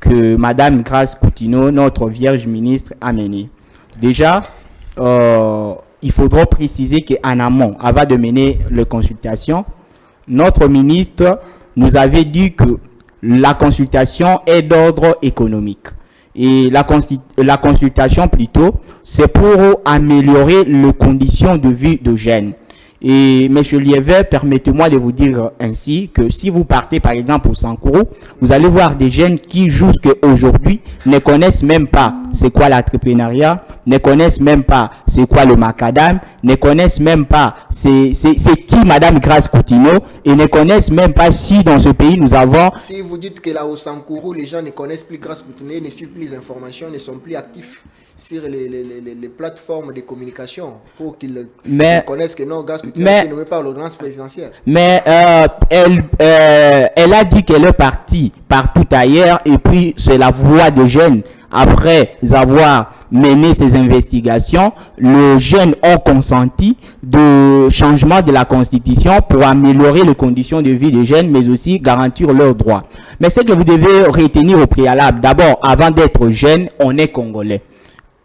que Madame Grace Coutinho, notre Vierge ministre, a menées. Déjà, il faudra préciser qu'en amont, avant de mener les consultations, notre ministre nous avait dit que la consultation est d'ordre économique. Et la consultation plutôt, c'est pour améliorer les conditions de vie de jeunes. Et M. Liévin, permettez-moi de vous dire ainsi que si vous partez par exemple au Sankourou, vous allez voir des jeunes qui jusqu'à aujourd'hui ne connaissent même pas c'est quoi l'entrepreneuriat, ne connaissent même pas c'est quoi le macadam, ne connaissent même pas c'est qui Madame Grace Coutinho et ne connaissent même pas si dans ce pays nous avons... Si vous dites que là au Sankourou, les gens ne connaissent plus Grace Coutinho, ne suivent plus les informations, ne sont plus actifs sur les plateformes de communication pour qu'ils connaissent que non, Grace Coutinho est nommé par l'ordonnance présidentielle. Mais elle a dit qu'elle est partie partout ailleurs et puis c'est la voix des jeunes. Après avoir mené ces investigations, les jeunes ont consenti de changement de la Constitution pour améliorer les conditions de vie des jeunes, mais aussi garantir leurs droits. Mais ce que vous devez retenir au préalable, d'abord, avant d'être jeune, on est Congolais.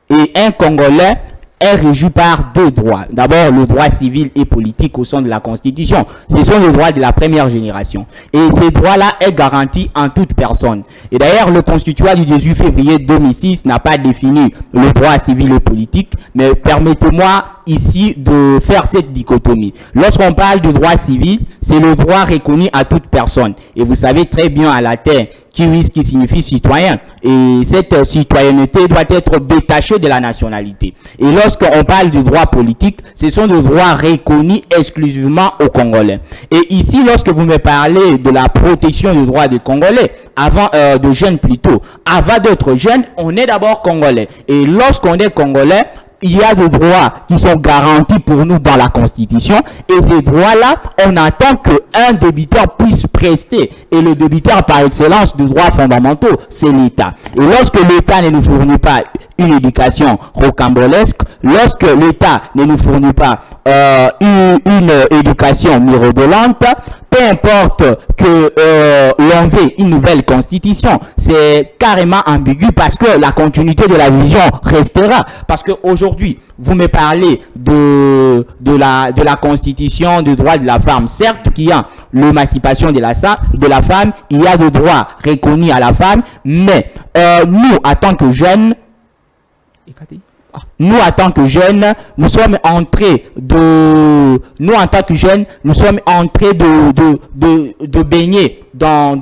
Et un Congolais est régi par deux droits. D'abord, le droit civil et politique au sein de la Constitution. Ce sont les droits de la première génération. Et ces droits-là sont garantis en toute personne. Et d'ailleurs, le constituant du 18 février 2006 n'a pas défini le droit civil et politique, mais permettez-moi ici de faire cette dichotomie. Lorsqu'on parle du droit civil, c'est le droit reconnu à toute personne. Et vous savez très bien à la terre qui signifie citoyen. Et cette citoyenneté doit être détachée de la nationalité. Et lorsqu'on parle du droit politique, ce sont des droits reconnus exclusivement aux Congolais. Et ici, lorsque vous me parlez de la protection des droits des Congolais, avant de jeunes plutôt, avant d'être jeunes, on est d'abord Congolais. Et lorsqu'on est Congolais, il y a des droits qui sont garantis pour nous dans la Constitution et ces droits-là, on attend qu'un débiteur puisse prester. Et le débiteur par excellence de droits fondamentaux, c'est l'État. Et lorsque l'État ne nous fournit pas une éducation rocambolesque, lorsque l'État ne nous fournit pas une éducation mirobolante, peu importe que l'on veut une nouvelle constitution, c'est carrément ambigu parce que la continuité de la vision restera. Parce qu'aujourd'hui, vous me parlez de la constitution, du droit de la femme. Certes qu'il y a l'émancipation de la femme, il y a des droits reconnus à la femme, mais nous, en tant que jeunes, nous en tant que jeunes, nous sommes en train de baigner dans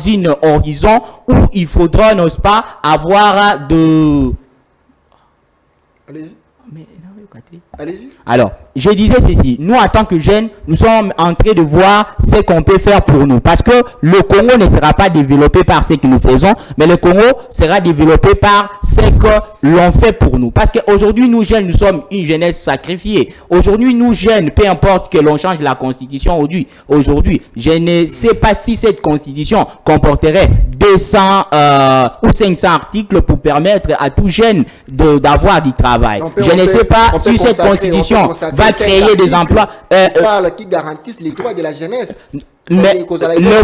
une horizon où il faudra, n'est-ce pas, avoir de... Allez-y. Allez-y. Alors, je disais ceci, nous en tant que jeunes, nous sommes en train de voir ce qu'on peut faire pour nous. Parce que le Congo ne sera pas développé par ce que nous faisons, mais le Congo sera développé par ce que l'on fait pour nous. Parce qu'aujourd'hui, nous jeunes, nous sommes une jeunesse sacrifiée. Aujourd'hui, nous jeunes, peu importe que l'on change la constitution aujourd'hui, je ne sais pas si cette constitution comporterait 200 ou 500 articles pour permettre à tout jeune d'avoir du travail. Je ne sais pas si cette constitution va créer des emplois. Qui garantissent les droits de la jeunesse. Mais le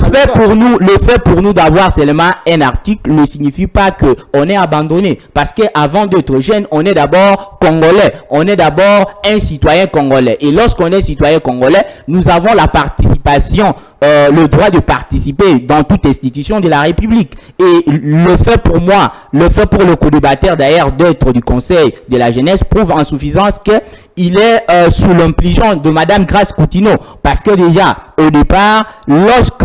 fait pour nous d'avoir seulement un article ne signifie pas qu'on est abandonné. Parce qu'avant d'être jeune, on est d'abord Congolais. On est d'abord un citoyen congolais. Et lorsqu'on est citoyen congolais, nous avons la participation, le droit de participer dans toute institution de la République. Et le fait pour moi, le fait pour le co-débatteur d'ailleurs d'être du Conseil de la jeunesse prouve en suffisance que il est sous l'impulsion de Madame Grace Coutinho. Parce que déjà, au départ, lorsque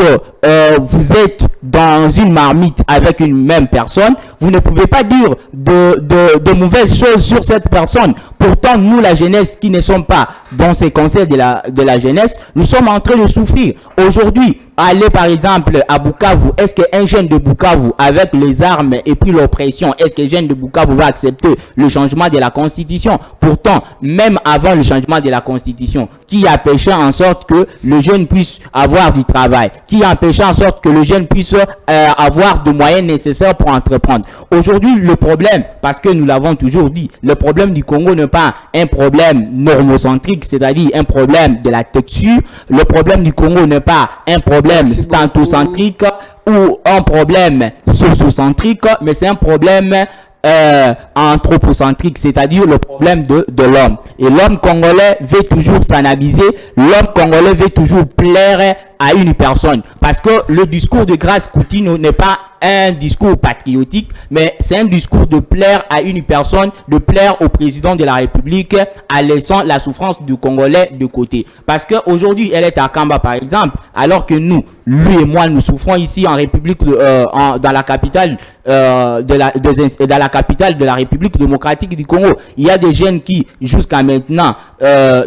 vous êtes dans une marmite avec une même personne, vous ne pouvez pas dire de mauvaises choses sur cette personne. Pourtant, nous, la jeunesse, qui ne sommes pas dans ces conseils de la jeunesse, nous sommes en train de souffrir. Aujourd'hui, aller par exemple à Bukavu, est-ce qu'un jeune de Bukavu, avec les armes et puis l'oppression, est-ce qu'un jeune de Bukavu va accepter le changement de la Constitution? Pourtant, même avant le changement de la Constitution, qui a empêché en sorte que le jeune puisse avoir du travail, qui a empêché en sorte que le jeune puisse avoir des moyens nécessaires pour entreprendre. Aujourd'hui, le problème, parce que nous l'avons toujours dit, le problème du Congo n'est pas un problème normocentrique, c'est-à-dire un problème de la texture. Le problème du Congo n'est pas un problème stantocentrique ou un problème sociocentrique, mais c'est un problème anthropocentrique, c'est-à-dire le problème de l'homme. Et l'homme congolais veut toujours s'analyser, l'homme congolais veut toujours plaire à une personne. Parce que le discours de Grace Coutinho n'est pas un discours patriotique, mais c'est un discours de plaire à une personne, de plaire au président de la République, en laissant la souffrance du Congolais de côté. Parce qu'aujourd'hui, elle est à Kamba, par exemple, alors que nous, lui et moi, nous souffrons ici en République, dans la capitale dans la capitale de la République démocratique du Congo. Il y a des jeunes qui, jusqu'à maintenant,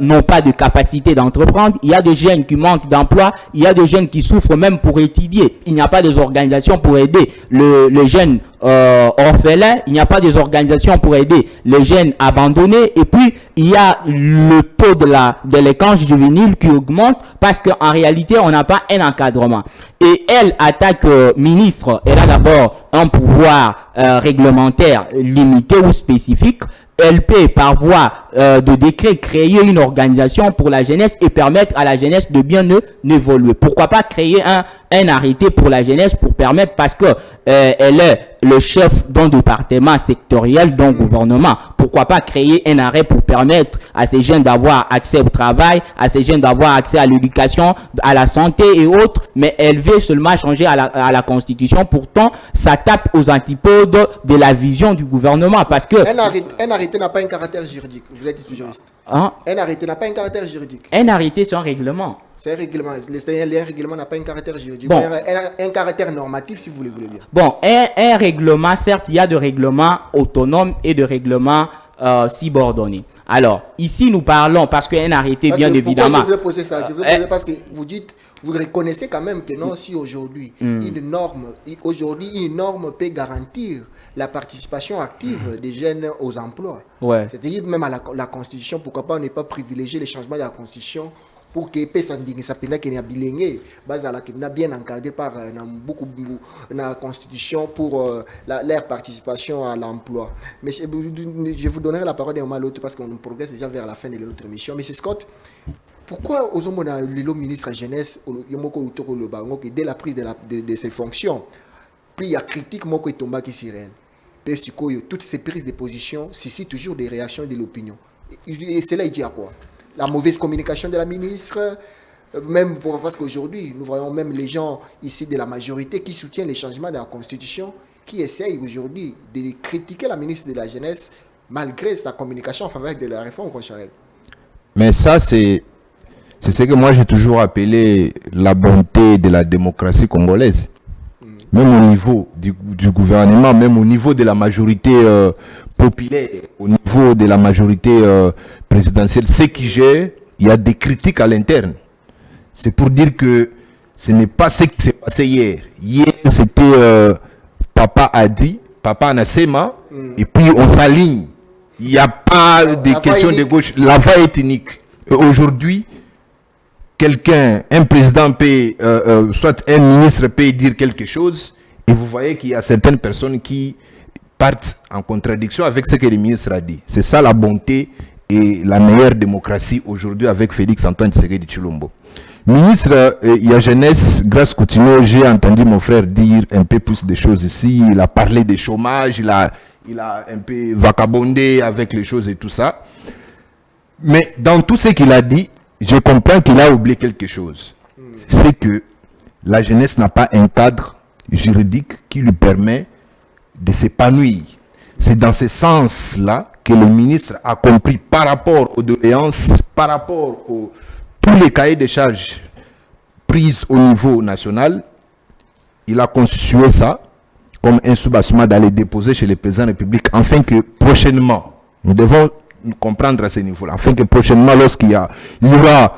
n'ont pas de capacité d'entreprendre. Il y a des jeunes qui manquent d'emploi. Il y a des jeunes qui souffrent même pour étudier. Il n'y a pas des organisations pour aider les jeunes orphelins. Il n'y a pas des organisations pour aider les jeunes abandonnés. Et puis, il y a le taux de l'échange juvénile qui augmente parce qu'en réalité, on n'a pas un encadrement. Et elle, en tant que ministre, elle a d'abord un pouvoir réglementaire limité ou spécifique. Elle peut, par voie de décret, créer une organisation pour la jeunesse et permettre à la jeunesse de bien évoluer. Pourquoi pas créer un arrêté pour la jeunesse pour permettre, parce que elle est le chef d'un département sectoriel d'un gouvernement. Pourquoi pas créer un arrêt pour permettre à ces jeunes d'avoir accès au travail, à ces jeunes d'avoir accès à l'éducation, à la santé et autres, mais elle veut seulement changer à la Constitution. Pourtant, ça tape aux antipodes de la vision du gouvernement, parce que... Un arrêté n'a pas un caractère juridique. Vous êtes juriste. Hein? Un arrêté n'a pas un caractère juridique. Un arrêté, c'est un règlement. C'est un règlement. Le règlement n'a pas un caractère juridique. Bon. Un caractère normatif, si vous voulez bien. Bon, un règlement, certes, il y a de règlements autonomes et de règlements subordonnés. Alors, ici, nous parlons, parce qu'un arrêté, bien évidemment... Je veux poser ça. Je veux poser parce que vous dites, vous reconnaissez quand même que non, si aujourd'hui, une norme peut garantir la participation active des jeunes aux emplois. Ouais. C'est-à-dire même à la Constitution, pourquoi pas ne pas privilégier les changements de la Constitution pour que les gens qui sont bien encadrés par la Constitution pour leur participation à l'emploi. Mais je vous donnerai la parole d'un moment à l'autre parce qu'on progresse déjà vers la fin de notre émission. Mais c'est Scott, pourquoi aux hommes le ministre de la jeunesse, dès la prise de ses fonctions, puis il y a critique qui tombe qui sirène. Toutes ces prises de position suscitent toujours des réactions de l'opinion. Et cela, il dit à quoi? La mauvaise communication de la ministre, même parce qu'aujourd'hui, nous voyons même les gens ici de la majorité qui soutiennent les changements de la Constitution, qui essayent aujourd'hui de critiquer la ministre de la Jeunesse malgré sa communication en faveur de la réforme constitutionnelle. Mais ça, c'est ce que moi j'ai toujours appelé la bonté de la démocratie congolaise. Même au niveau du gouvernement, même au niveau de la majorité populaire, au niveau de la majorité présidentielle, ce qui gère, il y a des critiques à l'interne. C'est pour dire que ce n'est pas ce qui s'est passé hier. Hier, c'était papa a dit, papa anasema, et puis on s'aligne. Il n'y a pas de question de gauche. La voie est unique. Aujourd'hui, un président peut, soit un ministre peut dire quelque chose, et vous voyez qu'il y a certaines personnes qui partent en contradiction avec ce que le ministre a dit. C'est ça la bonté et la meilleure démocratie aujourd'hui avec Félix Antoine Tshisekedi Tshilombo. Ministre, il y a jeunesse, Grace Coutinho, j'ai entendu mon frère dire un peu plus de choses ici. Il a parlé des chômages, il a un peu vagabondé avec les choses et tout ça. Mais dans tout ce qu'il a dit, je comprends qu'il a oublié quelque chose. C'est que la jeunesse n'a pas un cadre juridique qui lui permet de s'épanouir. C'est dans ce sens-là que le ministre a compris par rapport aux doléances, par rapport aux tous les cahiers de charges pris au niveau national, il a constitué ça comme un soubassement d'aller déposer chez le président de la République, afin que prochainement, nous devons comprendre à ce niveau-là, afin que prochainement, lorsqu'il y aura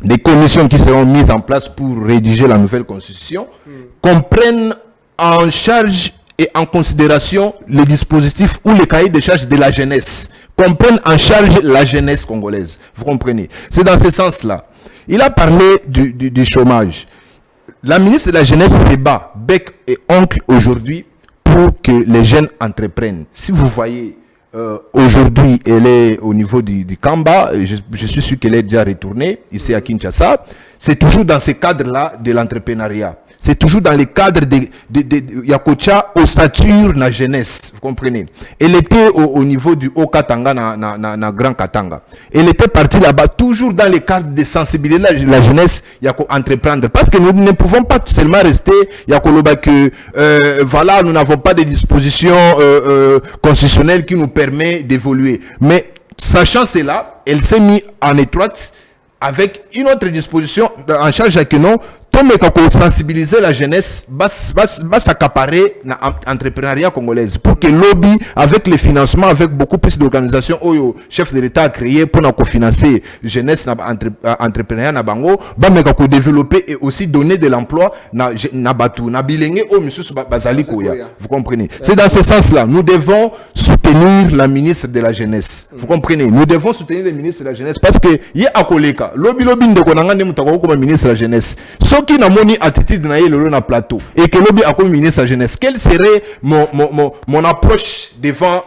des commissions qui seront mises en place pour rédiger la nouvelle constitution, qu'on prenne en charge et en considération les dispositifs ou les cahiers de charges de la jeunesse, qu'on prenne en charge la jeunesse congolaise. Vous comprenez? C'est dans ce sens-là. Il a parlé du chômage. La ministre de la Jeunesse se bat, bec et oncle aujourd'hui, pour que les jeunes entreprennent. Si vous voyez, aujourd'hui, elle est au niveau du Kamba, je suis sûr qu'elle est déjà retournée ici à Kinshasa. C'est toujours dans ce cadre-là de l'entrepreneuriat. C'est toujours dans le cadre de Yakocha ossature na jeunesse, vous comprenez. Elle était au niveau du Haut Katanga, na Grand Katanga. Elle était partie là-bas, toujours dans le cadre de sensibiliser la jeunesse, Yako entreprendre. Parce que nous ne pouvons pas seulement rester, Yako Loba, que voilà, nous n'avons pas de dispositions constitutionnelles qui nous permettent d'évoluer. Mais sachant cela, elle s'est mise en étroite avec une autre disposition en charge à que non, pour sensibiliser la jeunesse, va s'accaparer l'entrepreneuriat congolaise pour que lobby, avec les financements, avec beaucoup plus d'organisations, au chef de l'État a créé pour financer jeunesse, entrepreneuriat, na bango, va développer et aussi donner de l'emploi na batu, na bilenge, au monsieur bazali koya. Vous comprenez? C'est dans ce sens-là. Nous devons soutenir la ministre de la jeunesse. Vous comprenez? Nous devons soutenir le ministre de la jeunesse parce que y a koleka lobby de konanga ne mutako comme ministre de la jeunesse. Qui n'a moni attitude na yelo na plateau et que lobby a comme ministre de la jeunesse, quelle serait mon approche devant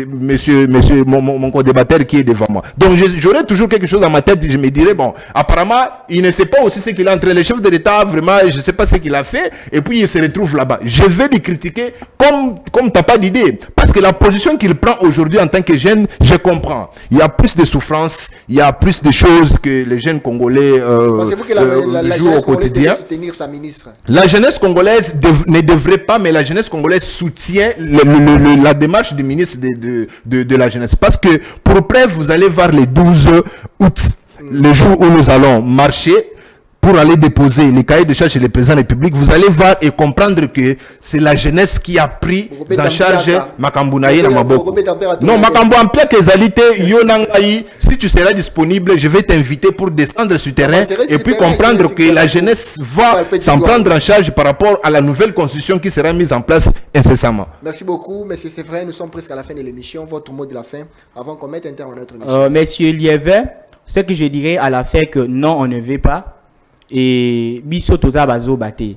monsieur mon co-débatteur qui est devant moi? Donc j'aurais toujours quelque chose dans ma tête, je me dirais bon, apparemment il ne sait pas aussi ce qu'il est entre les chefs de l'État, vraiment je ne sais pas ce qu'il a fait et puis il se retrouve là-bas. Je vais le critiquer comme t'as pas d'idée, parce que la position qu'il prend aujourd'hui en tant que jeune, je comprends. Il y a plus de souffrance, il y a plus de choses que les jeunes congolais pensez-vous que la jouent au quotidien. Soutenir sa ministre? La jeunesse congolaise ne devrait pas, mais la jeunesse congolaise soutient la démarche du ministre de la jeunesse. Parce que, pour preuve, vous allez voir le 12 août, le jour où nous allons marcher pour aller déposer les cahiers de charges chez le président de la République, vous allez voir et comprendre que c'est la jeunesse qui a pris en charge Makambounaye na Maboko. Non, Makambo en plaque ezalité, Yonangaï, si tu seras disponible, je vais t'inviter pour descendre sur le terrain et puis comprendre que la jeunesse va s'en prendre en charge par rapport à la nouvelle constitution qui sera mise en place incessamment. Merci beaucoup, monsieur Séverin. Nous sommes presque à la fin de l'émission. Votre mot de la fin avant qu'on mette un terme à notre émission. Monsieur Liévin, ce que je dirais à la fin que non, on ne veut pas. Et biso toza bazo bate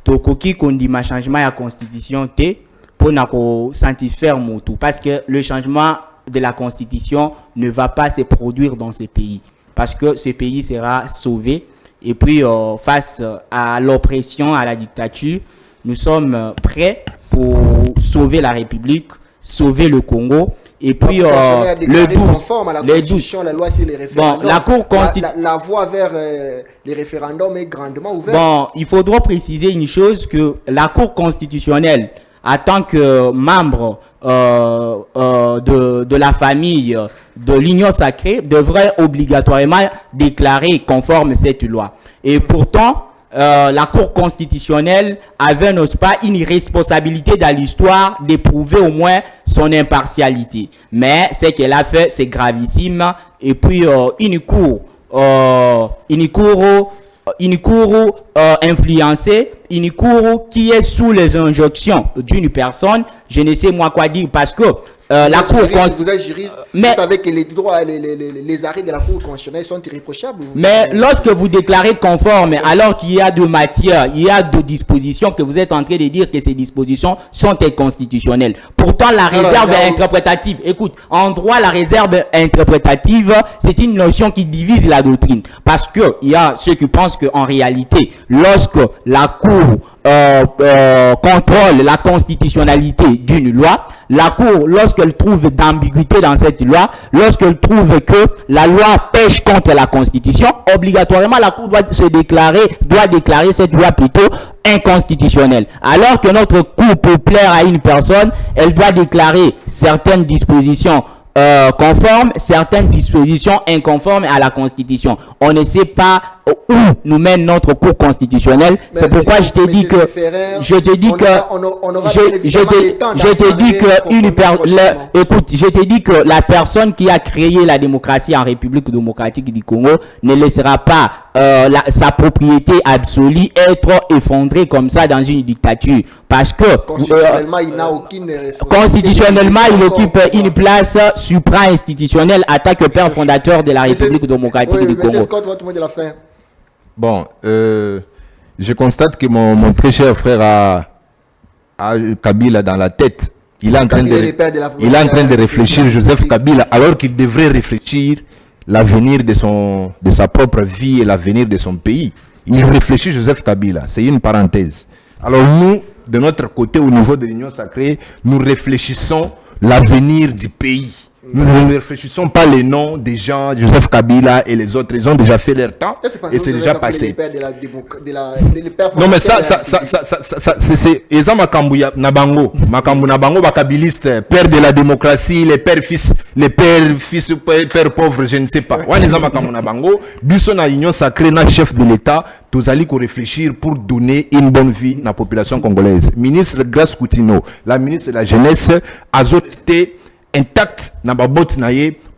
tokoki kondima changement ya constitution te pour nako satisfaire motu, parce que le changement de la constitution ne va pas se produire dans ce pays, parce que ce pays sera sauvé. Et puis face à l'oppression, à la dictature, nous sommes prêts pour sauver la République, sauver le Congo. Et puis le 12, la loi sur les référendums. Bon, la Cour constitutionnelle, la voie vers les référendums est grandement ouverte. Bon, il faudra préciser une chose, que la Cour constitutionnelle, en tant que membre de la famille de l'Union sacrée, devrait obligatoirement déclarer conforme cette loi. Et pourtant, la Cour constitutionnelle avait, n'est-ce pas, une responsabilité dans l'histoire d'éprouver au moins son impartialité. Mais ce qu'elle a fait, c'est gravissime. Et puis, une cour influencée, une cour qui est sous les injonctions d'une personne, je ne sais moi quoi dire, parce que la Cour constitutionnelle... Vous êtes juriste, vous savez que les droits, les arrêts de la Cour constitutionnelle sont irréprochables. Mais lorsque vous déclarez conforme, alors qu'il y a de matière, il y a de dispositions que vous êtes en train de dire que ces dispositions sont inconstitutionnelles. Pourtant, la réserve interprétative, écoute, en droit, la réserve interprétative, c'est une notion qui divise la doctrine. Parce que il y a ceux qui pensent qu'en réalité, lorsque la Cour contrôle la constitutionnalité d'une loi, la Cour, lorsqu'elle trouve d'ambiguïté dans cette loi, lorsqu'elle trouve que la loi pêche contre la Constitution, obligatoirement la Cour doit déclarer cette loi plutôt inconstitutionnelle. Alors que notre Cour, pour plaire à une personne, elle doit déclarer certaines dispositions conformes, certaines dispositions inconformes à la Constitution. On ne sait pas où nous mène notre cours constitutionnel. C'est pourquoi je te dis que la personne qui a créé la démocratie en République démocratique du Congo ne laissera pas sa propriété absolue être effondrée comme ça dans une dictature, parce que constitutionnellement il n'a aucune constitutionnellement il occupe une place supra-institutionnelle en tant que père fondateur de la République démocratique du Congo. Scott, votre mot de la fin. Bon, je constate que mon très cher frère a Kabila dans la tête. Il est en train de réfléchir Joseph Kabila, alors qu'il devrait réfléchir l'avenir de sa propre vie et l'avenir de son pays. Il réfléchit Joseph Kabila, c'est une parenthèse. Alors nous, de notre côté, au niveau de l'Union sacrée, nous réfléchissons l'avenir du pays. Nous ne réfléchissons pas les noms des gens, Joseph Kabila et les autres. Ils ont déjà fait leur temps et c'est déjà passé. Non mais ça c'est Eza Makambuya Nabango, Nabango bakabiliste, père de la démocratie, les pères fils, pères pauvres, je ne sais pas. Ouais, Eza Makambu Nabango, biso na union sacrée na chef de l'État, tous allez réfléchir pour donner une bonne vie à la population congolaise. Ministre Grace Koutino, la ministre de la jeunesse, a resté intact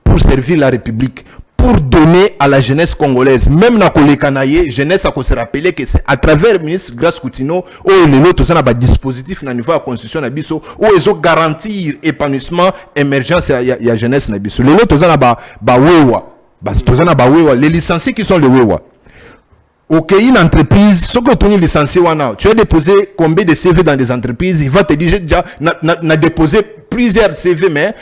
pour servir la République, pour donner à la jeunesse congolaise, même na kolekanaye jeunesse à se rappeler que c'est à travers le ministre Grace Koutino où les autres ça n'a dispositif na niveau de la constitution na biso où ils ont garantir épanouissement émergence ya jeunesse na biso les autres ça n'a ba wewa les licenciés qui sont les wewa. Ok, une entreprise, ce que tu es licencié, tu as déposé combien de CV dans des entreprises, il va te dire, j'ai déjà déposé plusieurs CV, mais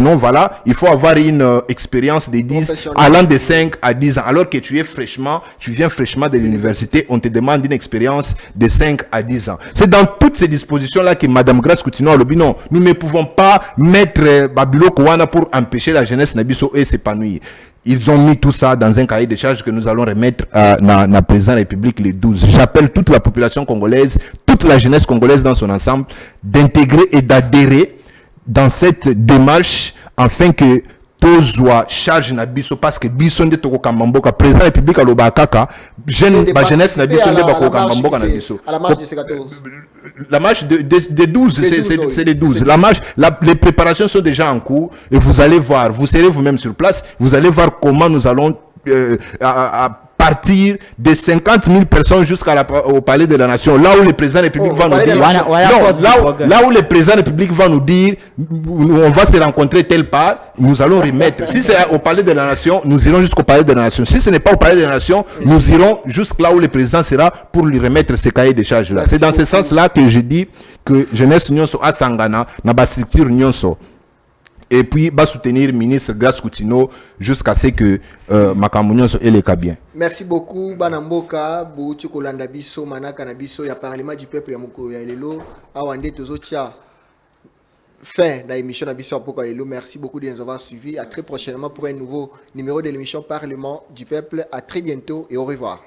non, voilà, il faut avoir une expérience de 10, allant de 5 à 10 ans. Alors que tu viens fraîchement de l'université, on te demande une expérience de 5 à 10 ans. C'est dans toutes ces dispositions-là que Madame Grace Koutino a dit non, nous ne pouvons pas mettre Babilo Kouana pour empêcher la jeunesse Nabiso et s'épanouir. Ils ont mis tout ça dans un cahier de charges que nous allons remettre à la présidente de la République le 12. J'appelle toute la population congolaise, toute la jeunesse congolaise dans son ensemble, d'intégrer et d'adhérer dans cette démarche afin que tous charge na biso parce que biso nde to kamamboka président de la République aloba kaka jeunesse na biso nde ba kamamboka na biso. À la marche de ces 14. La marche de 12, c'est les 12. La marche, les préparations sont déjà en cours et vous allez voir, vous serez vous-même sur place, vous allez voir comment nous allons partir de 50 000 personnes jusqu'au palais de la nation, là où le président de la République va nous dire, là où le président de la République va nous dire, on va se rencontrer telle part, nous allons remettre. Si c'est au palais de la nation, nous irons jusqu'au palais de la nation. Si ce n'est pas au palais de la nation, nous irons jusqu'à là où le président sera pour lui remettre ces cahiers de charges là. C'est dans ce sens-là que je dis que jeunesse Nyonso à Sangana, n'a pas structure Nyonso. Et puis va soutenir le ministre Grace Koutino jusqu'à ce que Makamounion et les bien. Merci beaucoup Banamboka Bouti Kolanda biso manaka na biso ya parlement du peuple ya moko ya lelo awande tozotia fin de l'émission na biso poko lelo. Merci beaucoup de nous avoir suivis. À très prochainement pour un nouveau numéro de l'émission Parlement du peuple. À très bientôt et au revoir.